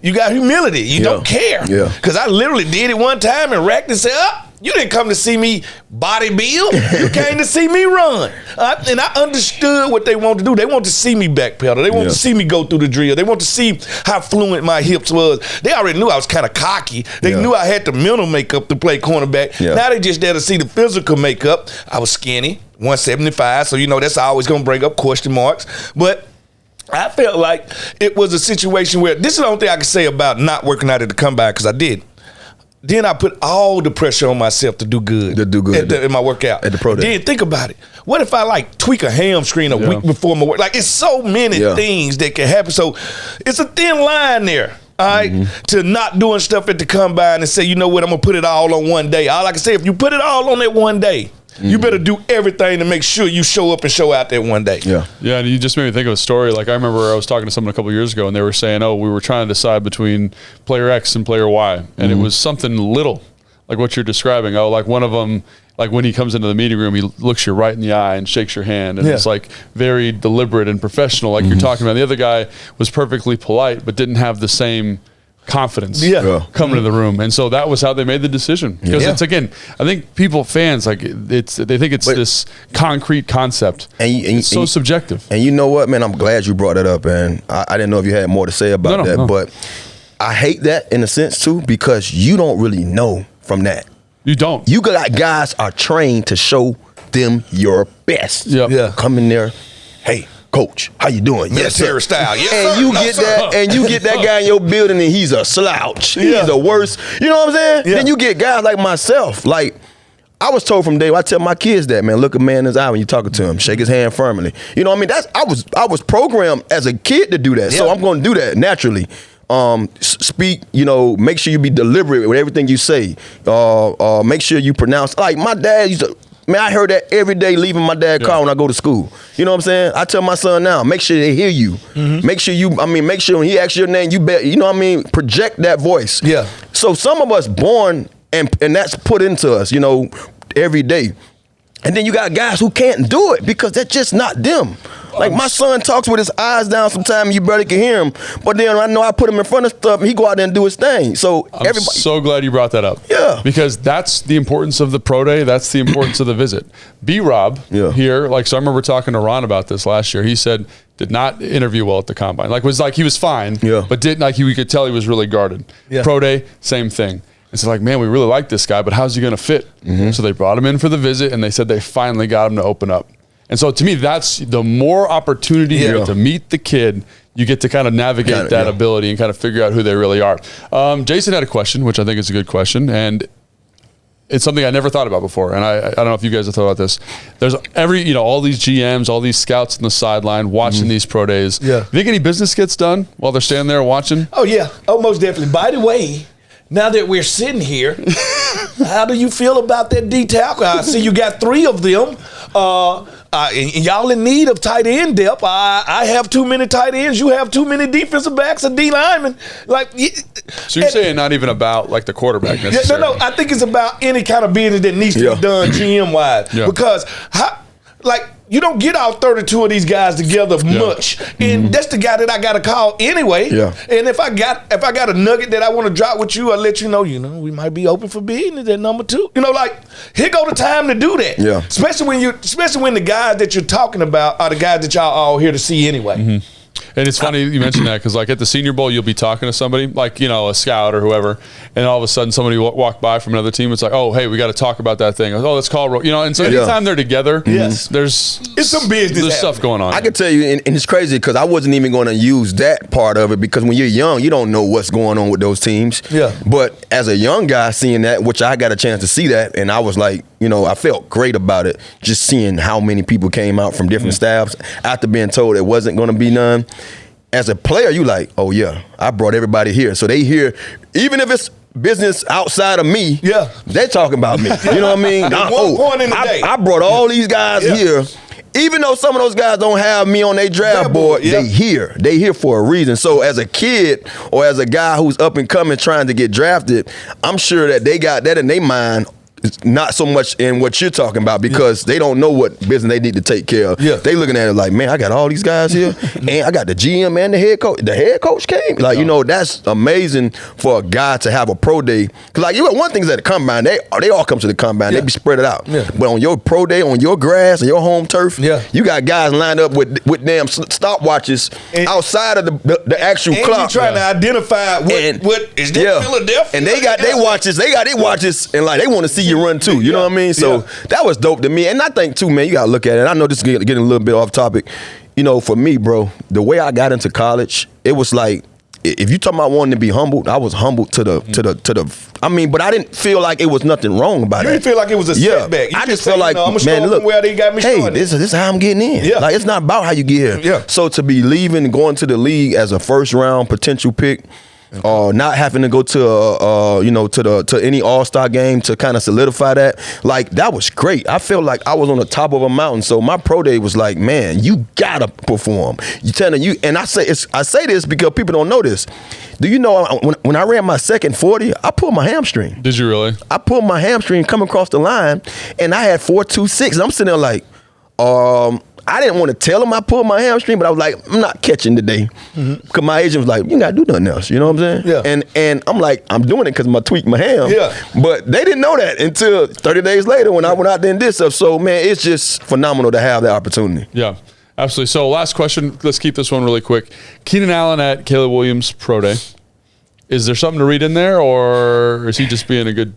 S2: you got humility. You don't care.
S3: Yeah.
S2: Because I literally did it one time and racked and said, "You didn't come to see me body build. You came to see me run." And I understood what they want to do. They want to see me backpedal. They want to see me go through the drill. They want to see how fluent my hips was. They already knew I was kind of cocky. They knew I had the mental makeup to play cornerback.
S3: Yeah.
S2: Now they just there to see the physical makeup. I was skinny, 175, so that's always going to bring up question marks. But I felt like it was a situation where this is the only thing I can say about not working out at the combine, because I did. Then I put all the pressure on myself to do good. In my workout.
S3: At the pro day.
S2: Then think about it. What if I tweak a hamstring a week before my work? It's so many things that can happen. So it's a thin line there. All right, to not doing stuff at the combine and say, "You know what, I'm gonna put it all on one day." All I can say, if you put it all on that one day, you better do everything to make sure you show up and show out that one day.
S3: Yeah.
S1: Yeah, and you just made me think of a story. Like, I remember I was talking to someone a couple of years ago, and they were saying, "Oh, we were trying to decide between player X and player Y," and it was something little, like what you're describing. Oh, like one of them, like when he comes into the meeting room, he looks you right in the eye and shakes your hand, and it's like very deliberate and professional, like you're talking about. The other guy was perfectly polite, but didn't have the same confidence coming to the room, and so that was how they made the decision. Because it's, again, I think fans they think it's this concrete concept, and it's so subjective.
S3: And you know what, man? I'm glad you brought that up, and I didn't know if you had more to say about that, but I hate that in a sense too, because you don't really know from that.
S1: You don't.
S3: You got guys are trained to show them your best.
S1: Yep.
S2: Yeah.
S3: Come in there, hey, coach, how you doing?
S2: Military style. Yes,
S3: and
S2: sir.
S3: you
S2: No,
S3: get
S2: sir.
S3: that, and you get that guy in your building, and he's a slouch.
S2: Yeah.
S3: He's the worst. You know what I'm saying?
S2: Yeah.
S3: Then you get guys like myself. Like I was told from day one, I tell my kids that, man, look a man in his eye when you're talking to him, shake his hand firmly. You know what I mean? I was programmed as a kid to do that, so
S2: Yeah.
S3: I'm going to do that naturally. Speak, make sure you be deliberate with everything you say. Make sure you pronounce. Like my dad used to. Man, I heard that every day leaving my dad's car when I go to school. You know what I'm saying? I tell my son now, make sure they hear you. Make sure make sure when he asks your name, you bet, you know what I mean? Project that voice.
S2: Yeah.
S3: So some of us born and that's put into us, every day. And then you got guys who can't do it because that's just not them. Like my son talks with his eyes down sometimes and you barely can hear him. But then I know I put him in front of stuff and he go out there and do his thing. So
S1: I'm so glad you brought that up.
S3: Yeah.
S1: Because that's the importance of the pro day. That's the importance of the visit. B-Rob here, so I remember talking to Ron about this last year. He said did not interview well at the combine. He was fine, but didn't we could tell he was really guarded.
S2: Yeah.
S1: Pro day, same thing. And so man, we really like this guy, but how's he going to fit? So they brought him in for the visit and they said they finally got him to open up. And so to me, that's the more opportunity you get to meet the kid, you get to kind of navigate that ability and kind of figure out who they really are. Jason had a question, which I think is a good question. And it's something I never thought about before. And I don't know if you guys have thought about this. There's all these GMs, all these scouts on the sideline watching these pro days.
S2: Yeah.
S1: You think any business gets done while they're standing there watching?
S2: Oh, yeah. Oh, most definitely. By the way, now that we're sitting here, how do you feel about that D tackle? I see you got 3 of them. And y'all in need of tight end depth. I have too many tight ends. You have too many defensive backs and D linemen.
S1: So you're saying not even about the quarterback necessarily?
S2: No. I think it's about any kind of business that needs to be done GM wise.
S1: Yeah.
S2: Because you don't get all 32 of these guys together much, and that's the guy that I got to call anyway.
S3: Yeah.
S2: And if I got a nugget that I want to drop with you, I'll let you know. We might be open for business at number 2. Here go the time to do that.
S3: Yeah.
S2: Especially when the guys that you're talking about are the guys that y'all all here to see anyway.
S1: And it's funny you mentioned that because at the Senior Bowl, you'll be talking to somebody a scout or whoever, and all of a sudden somebody walk by from another team. It's like, oh, hey, we got to talk about that thing. Oh, let's call. And so anytime they're together,
S2: Yes.
S1: it's
S2: some business.
S1: There's stuff going on.
S3: I can tell you, and it's crazy because I wasn't even going to use that part of it because when you're young, you don't know what's going on with those teams.
S2: Yeah.
S3: But as a young guy seeing that, which I got a chance to see that, and I was like, I felt great about it, just seeing how many people came out from different staffs after being told it wasn't going to be none. As a player, you like, oh yeah, I brought everybody here. So they hear, even if it's business outside of me, they're talking about me. You know what I mean?
S2: Point in the day.
S3: I brought all these guys here. Even though some of those guys don't have me on their draft board, they here. They here for a reason. So as a kid or as a guy who's up and coming trying to get drafted, I'm sure that they got that in their mind. It's not so much in what you're talking about because they don't know what business they need to take care of.
S2: Yeah.
S3: They looking at it like, man, I got all these guys here, and I got the GM and the head coach. The head coach came. That's amazing for a guy to have a pro day. Because one thing is at the combine, they all come to the combine. They be spread out. Yeah. But on your pro day, on your grass and your home turf, you got guys lined up with damn stopwatches outside of the actual clock.
S2: And you trying to identify what is that Philadelphia?
S3: And they got their watches. They got their watches, and they want to see you run too. You know what I mean? So that was dope to me. And I think too, man, you gotta look at it. I know this is getting a little bit off topic. For me, bro, the way I got into college, it was like, if you talking about wanting to be humbled, I was humbled to the. I mean, but I didn't feel like it was nothing wrong about it.
S2: You didn't feel like it was a setback. You
S3: I just felt like,
S2: I'm
S3: man, look,
S2: where they got me started.
S3: This is how I'm getting in.
S2: Yeah.
S3: It's not about how you get here.
S2: Yeah.
S3: So to be leaving and going to the league as a first round potential pick. Not having to go to to any All-Star game to kind of solidify that, that was great. I felt like I was on the top of a mountain. So my pro day was like, man, you gotta perform. And I say this because people don't know this. Do you know when I ran my second 40, I pulled my hamstring.
S1: Did you really?
S3: I pulled my hamstring coming across the line, and I had 4.26. I'm sitting there like, I didn't want to tell him I pulled my hamstring, but I was like, I'm not catching today. Because my agent was like, you got to do nothing else. You know what I'm saying?
S2: Yeah.
S3: And I'm like, I'm doing it because I tweaked my ham.
S2: Yeah.
S3: But they didn't know that until 30 days later when I went out there and did stuff. So, man, it's just phenomenal to have that opportunity.
S1: Yeah, absolutely. So last question. Let's keep this one really quick. Keenan Allen at Caleb Williams Pro Day. Is there something to read in there, or is he just being a good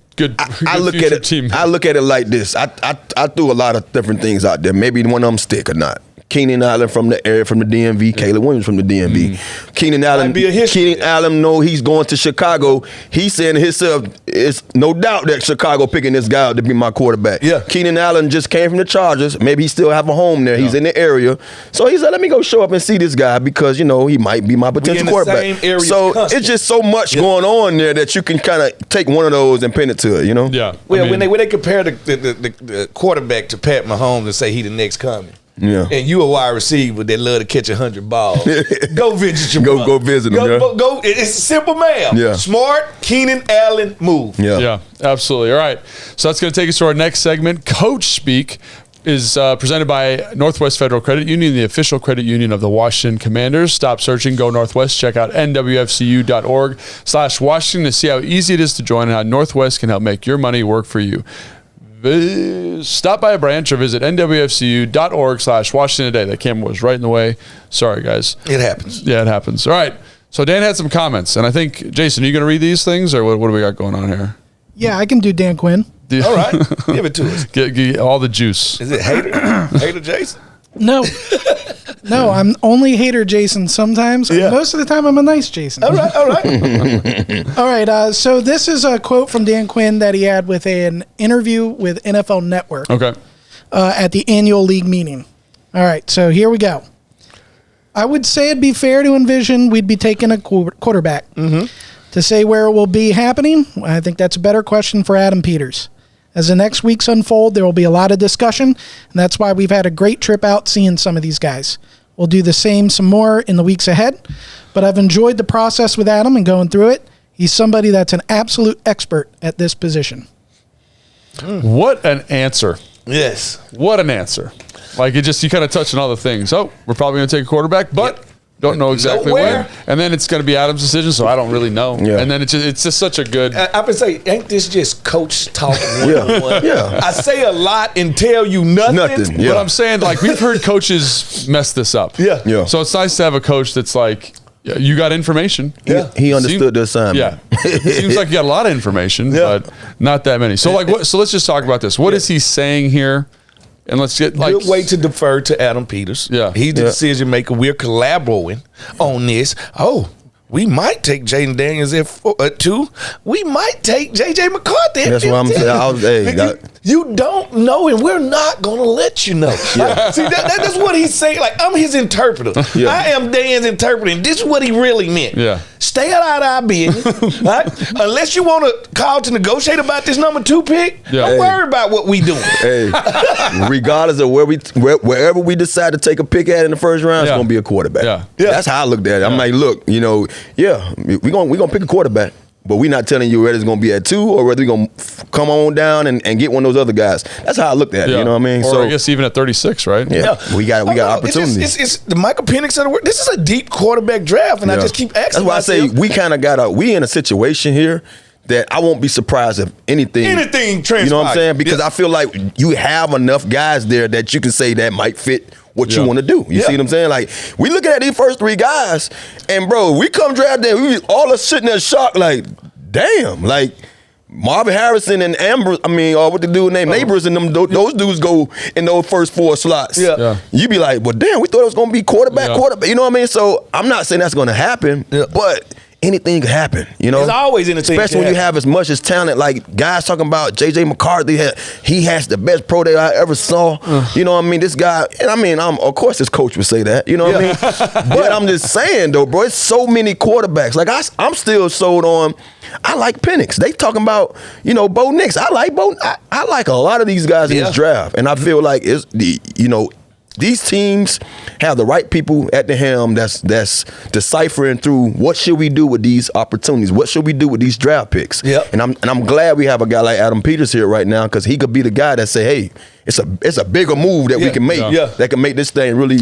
S3: I look at
S1: future
S3: it.
S1: team?
S3: I look at it like this. I threw a lot of different things out there. Maybe one of them stick or not. Keenan Allen from the area, from the DMV. Caleb Williams from the DMV. Keenan Allen.
S2: be a history.
S3: Keenan Allen know he's going to Chicago. He's saying to himself, it's no doubt that Chicago picking this guy out to be my quarterback.
S2: Yeah.
S3: Keenan Allen just came from the Chargers. Maybe he still have a home there. He's in the area. So he said, let me go show up and see this guy because, he might be my potential
S2: in the
S3: quarterback.
S2: same area
S3: So
S2: constantly.
S3: it's just so much going on there that you can kind of take one of those and pin it to it,
S1: Yeah.
S2: Well,
S1: I mean,
S2: when they compare the quarterback to Pat Mahomes and say he the next coming.
S3: Yeah.
S2: And you a wide receiver that love to catch 100 balls. Go visit your brother.
S3: Go visit him, yeah.
S2: Go. It's simple math.
S3: Yeah.
S2: Smart, Keenan Allen move.
S1: Yeah, absolutely. All right. So that's going to take us to our next segment. Coach Speak is presented by Northwest Federal Credit Union, the official credit union of the Washington Commanders. Stop searching, go Northwest. Check out nwfcu.org/Washington to see how easy it is to join and how Northwest can help make your money work for you. Stop by a branch or visit nwfcu.org/Washington today. That camera was right in the way. Sorry, guys.
S2: It happens.
S1: Yeah, it happens. All right. So Dan had some comments, and I think, Jason, are you going to read these things, or what do we got going on here?
S4: Yeah, I can do Dan Quinn.
S2: All right. Give it to us.
S1: Get all the juice.
S2: Is it hater Jason?
S4: No. No, I'm only hater Jason sometimes.
S2: Yeah.
S4: Most of the time, I'm a nice Jason.
S2: All right.
S4: All right. So this is a quote from Dan Quinn that he had with an interview with NFL Network
S1: Okay.
S4: at the annual league meeting. All right. So here we go. I would say it'd be fair to envision we'd be taking a quarterback. To say where it will be happening, I think that's a better question for Adam Peters. As the next weeks unfold, there will be a lot of discussion, and that's why we've had a great trip out seeing some of these guys. We'll do the same some more in the weeks ahead, but I've enjoyed the process with Adam and going through it. He's somebody that's an absolute expert at this position.
S1: What an answer.
S2: Yes.
S1: What an answer. Like, you kind of touched on all the things. Oh, we're probably going to take a quarterback, but don't know exactly
S2: Where?
S1: when. And then it's going to be Adam's decision, so I don't really know.
S3: Yeah.
S1: And then it's just such a good.
S2: I would say, ain't this just coach talk one-on-one?
S3: Yeah.
S2: I say a lot and tell you nothing.
S3: Nothing. Yeah.
S1: But I'm saying, like, we've heard coaches mess this up.
S2: Yeah.
S3: Yeah.
S1: So it's nice to have a coach that's like, yeah, you got information.
S2: Yeah.
S3: He understood the assignment.
S1: Yeah. Seems like you got a lot of information,
S2: Yeah.
S1: but not that many. So, like, so let's just talk about this. What is he saying here? And let's get, like.
S2: Good way to defer to Adam Peters.
S1: Yeah.
S2: He's the decision maker. We're collaborating on this. Oh, we might take Jaden Daniels at 2. We might take J.J. McCarthy at
S3: That's
S2: 15.
S3: what I'm saying.
S2: You don't know, and we're not going to let you know. See, that's what he's saying. Like, I'm his interpreter.
S3: Yeah.
S2: I am Dan's interpreter. This is what he really meant.
S1: Yeah.
S2: Stay out of our business. Right? Unless you want to call to negotiate about this number 2 pick,
S1: Yeah.
S2: don't worry about what we doing.
S3: Hey, regardless of wherever we decide to take a pick at in the first round, it's
S1: Yeah.
S3: gonna be a quarterback.
S1: Yeah.
S3: That's how I looked at it. I'm like, look, we're gonna pick a quarterback, but we're not telling you whether it's gonna be at 2 or whether we're gonna come on down and get one of those other guys. That's how I looked at it.
S1: Yeah.
S3: You know what I mean?
S1: Or
S3: So
S1: I guess even at 36, right?
S3: yeah, we got opportunities.
S2: It's the Michael Penix of the world. This is a deep quarterback draft, and I
S3: Yeah.
S2: just keep asking.
S3: That's why I say
S2: myself,
S3: we in a situation here that I won't be surprised if anything
S2: transpires.
S3: You know what I'm saying? Because
S2: Yeah.
S3: I feel like you have enough guys there that you can say that might fit what you
S1: Yeah.
S3: want to do. You
S2: Yeah.
S3: see what I'm saying? Like, we looking at these first 3 guys, and bro, we come draft day, we all us sitting there shocked, like, damn, like Marvin Harrison and Amber, what the dude named Neighbors and them, those dudes go in those first 4 slots.
S2: Yeah.
S1: Yeah.
S3: You be like, well, damn, we thought it was gonna be quarterback. You know what I mean? So I'm not saying that's gonna happen,
S2: Yeah.
S3: but anything could happen, you know?
S2: There's always anything
S3: Especially
S2: can
S3: when you
S2: happen.
S3: have as much as talent, like guys talking about J.J. McCarthy, he has the best pro day I ever saw. You know what I mean? This guy, and of course his coach would say that, you know what I mean? But I'm just saying though, bro, it's so many quarterbacks. Like I'm still sold on, I like Penix. They talking about, Bo Nix. I like Bo. I like a lot of these guys in this draft. And I feel like these teams have the right people at the helm that's deciphering through what should we do with these opportunities, what should we do with these draft picks.
S2: Yep.
S3: And I'm glad we have a guy like Adam Peters here right now because he could be the guy that say, hey, it's a bigger move that we can make that can make this thing really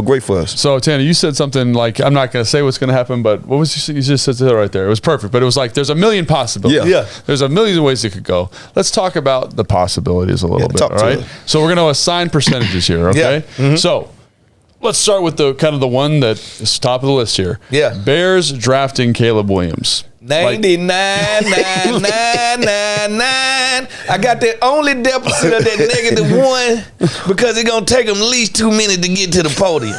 S3: great for us.
S1: So Tanner, you said something like, I'm not going to say what's going to happen, but what was you just said that right there? It was perfect, but it was like there's a million possibilities.
S3: Yeah.
S1: There's a million ways it could go. Let's talk about the possibilities a little bit.
S3: talk
S1: All
S3: to
S1: right.
S3: it.
S1: So we're going to assign percentages here. Okay. So let's start with the one that is top of the list here.
S2: Yeah.
S1: Bears drafting Caleb Williams.
S2: 99,999. I got that only deficit of that -1 because it's gonna take them at least 2 minutes to get to the podium.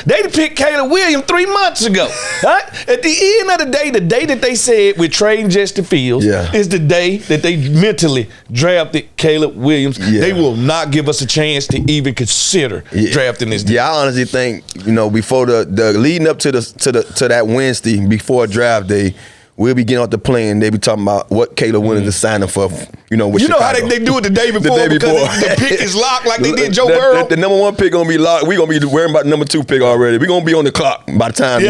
S2: They picked Caleb Williams 3 months ago. Right? At the end of the day that they said we're trading Justin Fields is the day that they mentally drafted Caleb Williams.
S3: Yeah.
S2: They will not give us a chance to even consider drafting this dude.
S3: Yeah, I honestly think, before the leading up to that Wednesday before draft day, we'll be getting off the plane. They be talking about what Caleb Williams is signing for. With
S2: how
S3: Chicago.
S2: they do it the day before,
S3: the
S2: pick is locked like they did Joe Burrow.
S3: The number 1 pick gonna be locked. We gonna be worrying about the number 2 pick already. We gonna be on the clock by the time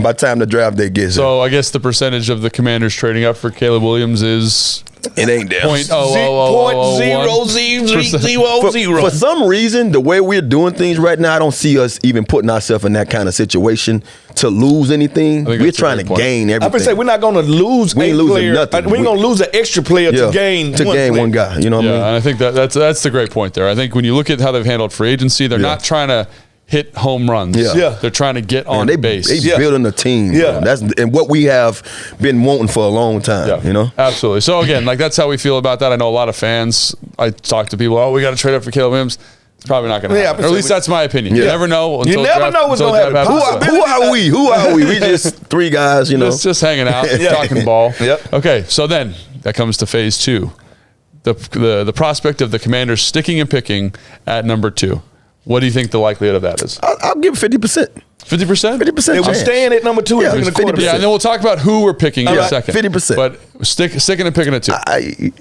S3: by the time the draft day gets here.
S1: So I guess the percentage of the Commanders trading up for Caleb Williams is
S3: it ain't there.
S2: 0.000000.
S3: For some reason, the way we're doing things right now, I don't see us even putting ourselves in that kind of situation to lose anything. We're trying to gain everything.
S2: I'm gonna say we're not gonna lose
S3: we ain't
S2: a
S3: losing
S2: player.
S3: nothing.
S2: We ain't gonna lose an extra player to gain
S3: one guy. You know what I mean?
S1: And I think that's the great point there. I think when you look at how they've handled free agency, they're not trying to hit home runs. They're trying to get on base.
S3: They building a team.
S2: Yeah.
S3: That's what we have been wanting for a long time.
S1: Absolutely. So again, that's how we feel about that. I know a lot of fans. I talk to people. We got to trade up for Caleb Williams. It's probably not going to happen. Or at least that's my opinion. You never know.
S2: You never know what's going to happen.
S3: Who are we? Who are we? We just 3 guys.
S1: Just hanging out, talking ball.
S2: Yep.
S1: Okay. So then that comes to phase 2. The prospect of the Commanders sticking and picking at number 2. What do you think the likelihood of that is?
S3: I'll give 50%.
S1: 50%?
S3: 50%.
S2: They were staying at number 2 and picking the quarterback.
S1: Yeah, and then we'll talk about who we're picking in a second.
S3: 50%.
S1: But sticking and picking at 2.
S3: I'm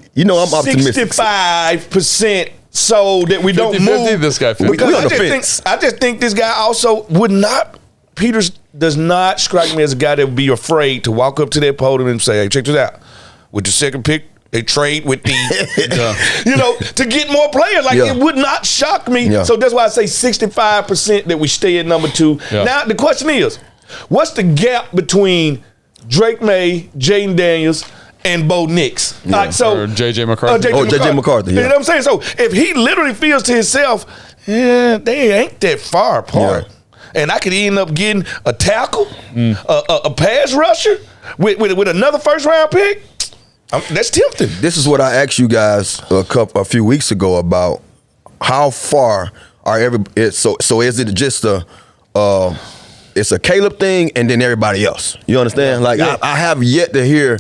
S3: optimistic.
S2: 65% so that we don't move.
S1: 50, this guy. 50.
S2: Because
S3: we on the fence.
S2: I just think this guy also would not. Peters does not strike me as a guy that would be afraid to walk up to that podium and say, "Hey, check this out. With the second pick, they trade with the, to get more players." It would not shock me.
S3: Yeah.
S2: So that's why I say 65% that we stay at number 2.
S1: Yeah.
S2: Now the question is, what's the gap between Drake May, Jaden Daniels, and Bo Nix?
S1: Or J.J. McCarthy.
S3: J.J. McCarthy.
S2: You know what I'm saying? So if he literally feels to himself, they ain't that far apart.
S3: Yeah.
S2: And I could end up getting a tackle, a pass rusher with another first-round pick. That's tempting.
S3: This is what I asked you guys a few weeks ago about how far are so is it just it's a Caleb thing and then everybody else? You understand? I have yet to hear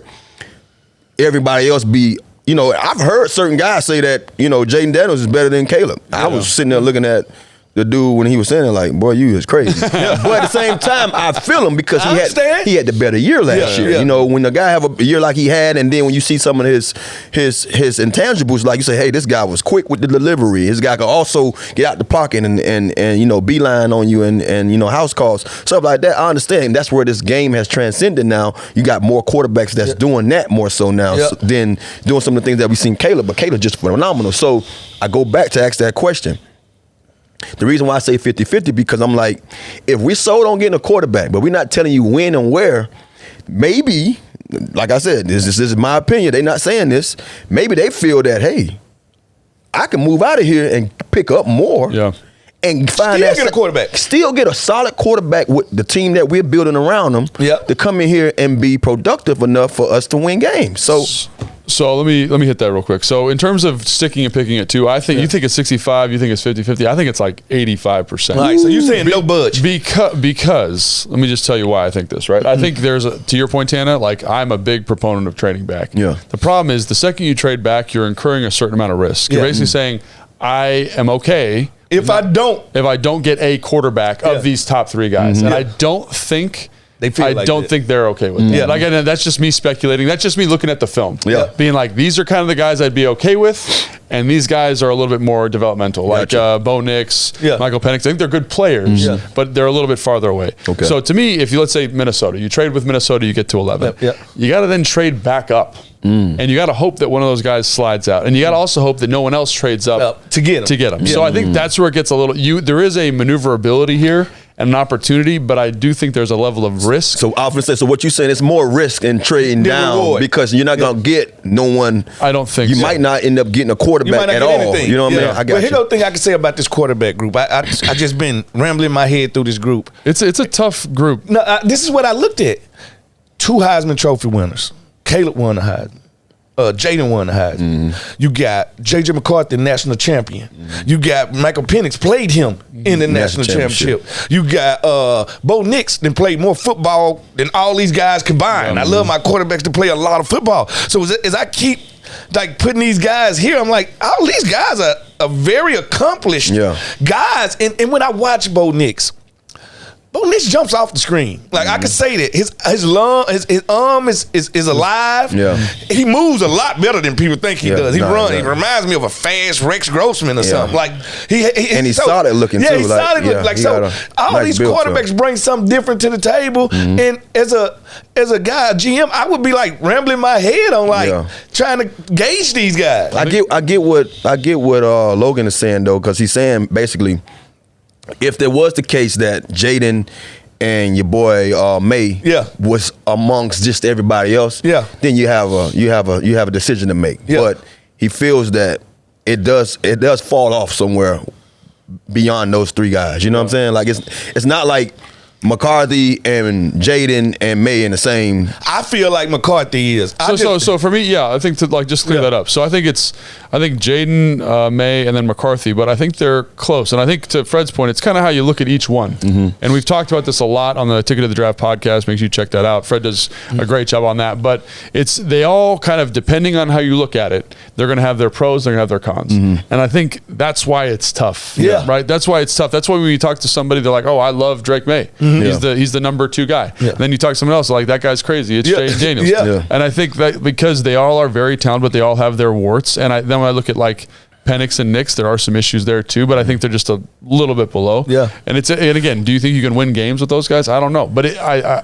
S3: everybody else be. I've heard certain guys say that Jaden Daniels is better than Caleb. I was sitting there looking at the dude when he was saying it, like, boy, you is crazy. But at the same time, I feel him because he had the better year last year.
S2: Yeah.
S3: When a guy have a year like he had, and then when you see some of his intangibles, like you say, hey, this guy was quick with the delivery. This guy could also get out the pocket and beeline on you and house calls, stuff like that. I understand. That's where this game has transcended now. You got more quarterbacks that's doing that more so now than doing some of the things that we've seen Caleb. But Caleb just phenomenal. So I go back to ask that question. The reason why I say 50-50 because I'm like, if we sold on getting a quarterback, but we're not telling you when and where, maybe, like I said, this is my opinion. They're not saying this. Maybe they feel that, hey, I can move out of here and pick up more.
S1: Yeah.
S3: And find
S2: Still get a quarterback.
S3: Still get a solid quarterback with the team that we're building around them to come in here and be productive enough for us to win games.
S1: So let me hit that real quick. So in terms of sticking and picking at 2, I think you think it's 65, you think it's 50-50. I think it's like 85%.
S2: Right, so you're saying no budge.
S1: Because let me just tell you why I think this, right? I think there's to your point, Tana, I'm a big proponent of trading back.
S3: Yeah.
S1: The problem is the second you trade back, you're incurring a certain amount of risk. You're basically saying, I am okay
S2: if I don't
S1: get a quarterback of these top 3 guys. And I don't think think they're okay with that. Again, that's just me speculating. That's just me looking at the film.
S3: Yeah.
S1: Being like, these are kind of the guys I'd be okay with, and these guys are a little bit more developmental, like Bo Nix, Michael Penix. I think they're good players, but they're a little bit farther away.
S3: Okay.
S1: So to me, if let's say Minnesota, you trade with Minnesota, you get to 11. You got to then trade back up. And you got to hope that one of those guys slides out, and you got to also hope that no one else trades up
S2: to get him.
S1: So I think that's where it gets a little. There is a maneuverability here and an opportunity, but I do think there's a level of risk.
S3: So I often say, so what you're saying is more risk in trading down
S2: reward.
S3: because you're not gonna get no one.
S1: I don't think
S3: you might not end up getting a quarterback at all.
S2: Anything.
S3: You know what I mean? I got
S2: here's the thing I can say about this quarterback group. I just been rambling my head through this group.
S1: It's a tough group.
S2: No, this is what I looked at. 2 Heisman Trophy winners. Caleb won the Heisman. Jaden won the Heisman. You got J.J. McCarthy, national champion. You got Michael Penix, played him in the national championship. You got Bo Nix, that played more football than all these guys combined. I love my quarterbacks to play a lot of football. So as I keep like putting these guys here, I'm like, all these guys are very accomplished guys. And when I watch Bo Nix jumps off the screen. Like I can say that his arm is alive.
S3: Yeah.
S2: He moves a lot better than people think he does. He runs.
S3: Yeah.
S2: He reminds me of a fast Rex Grossman or something. Like
S3: he's solid looking too.
S2: Yeah, he's solid looking. Like so, all
S3: nice
S2: these
S3: build
S2: quarterbacks bring something different to the table. And as a guy, a GM, I would be like rambling my head on trying to gauge these guys.
S3: I get what Logan is saying though, because he's saying basically, if there was the case that Jaden and your boy May was amongst just everybody else, then you have a decision to make. But he feels that it does fall off somewhere beyond those three guys. You know what I'm saying? Like it's not like McCarthy and Jaden and May in the same.
S2: I feel like McCarthy is.
S1: So for me, I think to like just clear that up. So I think Jaden, May, and then McCarthy, but I think they're close. And I think to Fred's point, it's kind of how you look at each one. And we've talked about this a lot on the Ticket to the Draft podcast. Make sure you check that out. Fred does a great job on that. But they all kind of, depending on how you look at it, they're going to have their pros, they're going to have their cons. And I think that's why it's tough. Right? That's why it's tough. That's why when you talk to somebody, they're like, oh, I love Drake May. He's the number 2 guy. Then you talk to someone else, like, that guy's crazy. It's Jaden Daniels. And I think that because they all are very talented, but they all have their warts. And then when I look at like Penix and Nix, there are some issues there too, but I think they're just a little bit below. And again, do you think you can win games with those guys? I don't know. But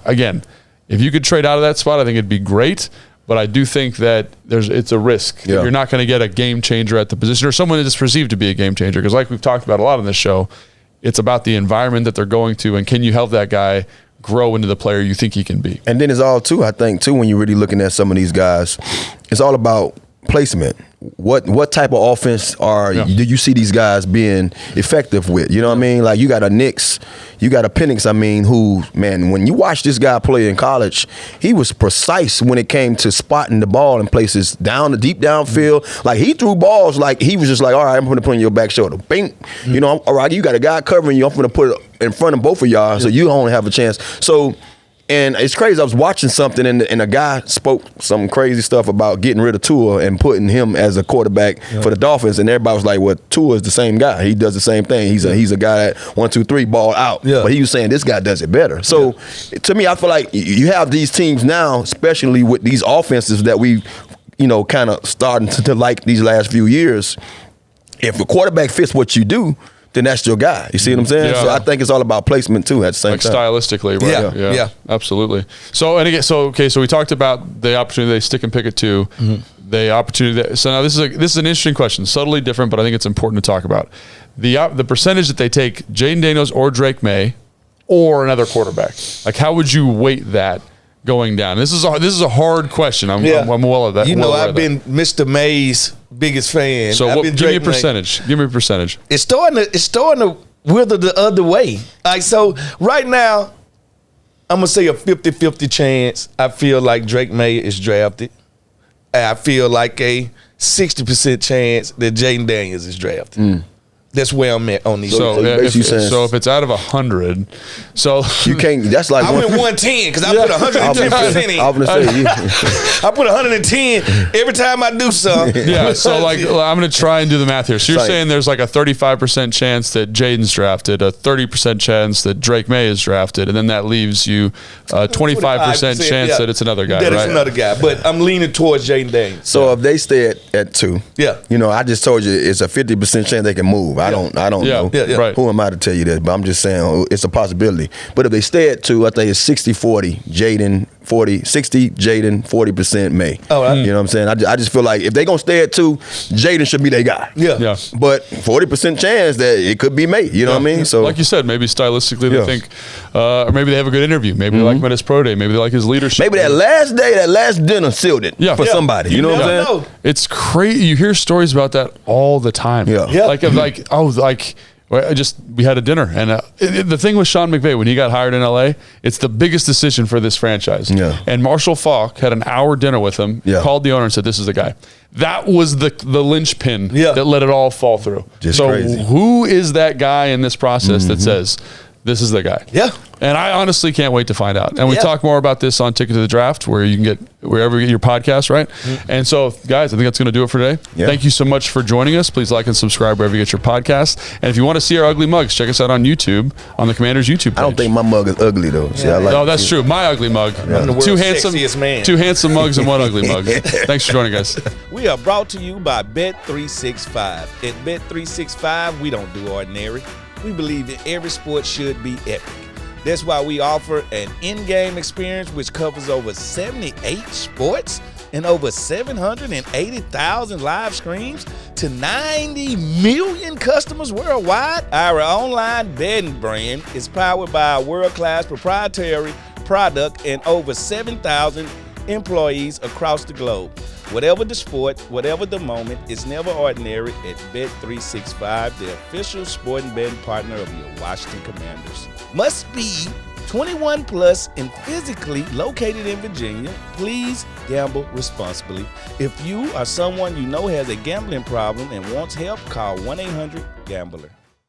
S1: again, if you could trade out of that spot, I think it'd be great. But I do think that it's a risk. You're not going to get a game changer at the position, or someone that is perceived to be a game changer. Because like we've talked about a lot on this show, it's about the environment that they're going to, and can you help that guy grow into the player you think he can be.
S3: And then it's all too, I think too, when you're really looking at some of these guys, it's all about placement. What type of offense do you see these guys being effective with? You know what I mean? Like you got a Nix, you got a Penix, who, man, when you watch this guy play in college, he was precise when it came to spotting the ball in places deep downfield. Like he threw balls like he was just like, all right, I'm going to put it on your back shoulder. Bing. You know, all right, you got a guy covering you. I'm going to put it in front of both of y'all so you only have a chance. So, and it's crazy. I was watching something, and a guy spoke some crazy stuff about getting rid of Tua and putting him as a quarterback for the Dolphins, and everybody was like, "Well, Tua is the same guy. He does the same thing. He's a guy that 1, 2, 3 ball out." But he was saying this guy does it better. So to me, I feel like you have these teams now, especially with these offenses that we, kind of starting to like these last few years. If a quarterback fits what you do, then that's your guy. You see what I'm saying? So I think it's all about placement too at the same time.
S1: Stylistically, right? Yeah. Absolutely. So we talked about the opportunity they stick and pick it to. The opportunity. So now this is an interesting question, subtly different, but I think it's important to talk about. The percentage that they take Jaden Daniels or Drake May or another quarterback. Like, how would you weight that going down? This is a hard question. I'm well of that.
S2: I've been Mr. May's biggest fan.
S1: So give me a percentage. Give me a percentage.
S2: It's starting to wither the other way. Like, so right now, I'm gonna say a 50-50 chance. I feel like Drake May is drafted. I feel like a 60% chance that Jaden Daniels is drafted. That's where I'm at on these.
S1: So if it's out of 100, so
S3: you can't. That's like
S2: I went 110 because I put 110% in. I put 110 every time I do something.
S1: Yeah. So like I'm going to try and do the math here. So you're saying there's like a 35% chance that Jaden's drafted, a 30% chance that Drake May is drafted, and then that leaves you a 25% chance that it's another guy.
S2: That it's another guy. But I'm leaning towards Jaden Daniels.
S3: So if they stay at 2, I just told you it's a 50% chance they can move. I don't know.
S1: Right.
S3: Who am I to tell you that? But I'm just saying it's a possibility. But if they stay at 2, I think it's 60-40 Jaden, 60 Jaden, 40% May.
S2: Oh,
S3: you know what I'm saying? I just feel like if they're going to stay at 2, Jaden should be their guy.
S1: Yeah.
S3: But 40% chance that it could be May. You know what I mean? So
S1: like you said, maybe stylistically they think, or maybe they have a good interview. Maybe they like him at his pro day. Maybe they like his leadership.
S3: Maybe that last dinner sealed it for somebody. You know what I'm saying?
S1: It's crazy. You hear stories about that all the time.
S3: Yeah.
S1: Like We had a dinner, and the thing with Sean McVay, when he got hired in LA, it's the biggest decision for this franchise.
S3: Yeah.
S1: And Marshall Faulk had an hour dinner with him, called the owner and said, "This is the guy." That was the linchpin that let it all fall through.
S3: Just
S1: so
S3: crazy.
S1: who is that guy in this process that says, "This is the guy"?
S2: Yeah.
S1: And I honestly can't wait to find out. And we talk more about this on Ticket to the Draft, where you can get wherever you get your podcast, right? And so, guys, I think that's going to do it for today.
S3: Yeah.
S1: Thank you so much for joining us. Please like and subscribe wherever you get your podcast. And if you want to see our ugly mugs, check us out on YouTube, on the Commanders YouTube page.
S3: I don't think my mug is ugly though. See, I like
S1: No, that's true. My ugly mug.
S2: I'm the world's sexiest man.
S1: Two handsome mugs and one ugly mug. Thanks for joining us.
S2: We are brought to you by Bet365. At Bet365, we don't do ordinary. We believe that every sport should be epic. That's why we offer an in-game experience which covers over 78 sports and over 780,000 live streams to 90 million customers worldwide. Our online betting brand is powered by a world-class proprietary product and over 7,000 employees across the globe. Whatever the sport, whatever the moment, it's never ordinary at Bet365, the official sporting betting partner of your Washington Commanders. Must be 21 plus and physically located in Virginia. Please gamble responsibly. If you or someone you know has a gambling problem and wants help, call 1-800-GAMBLER.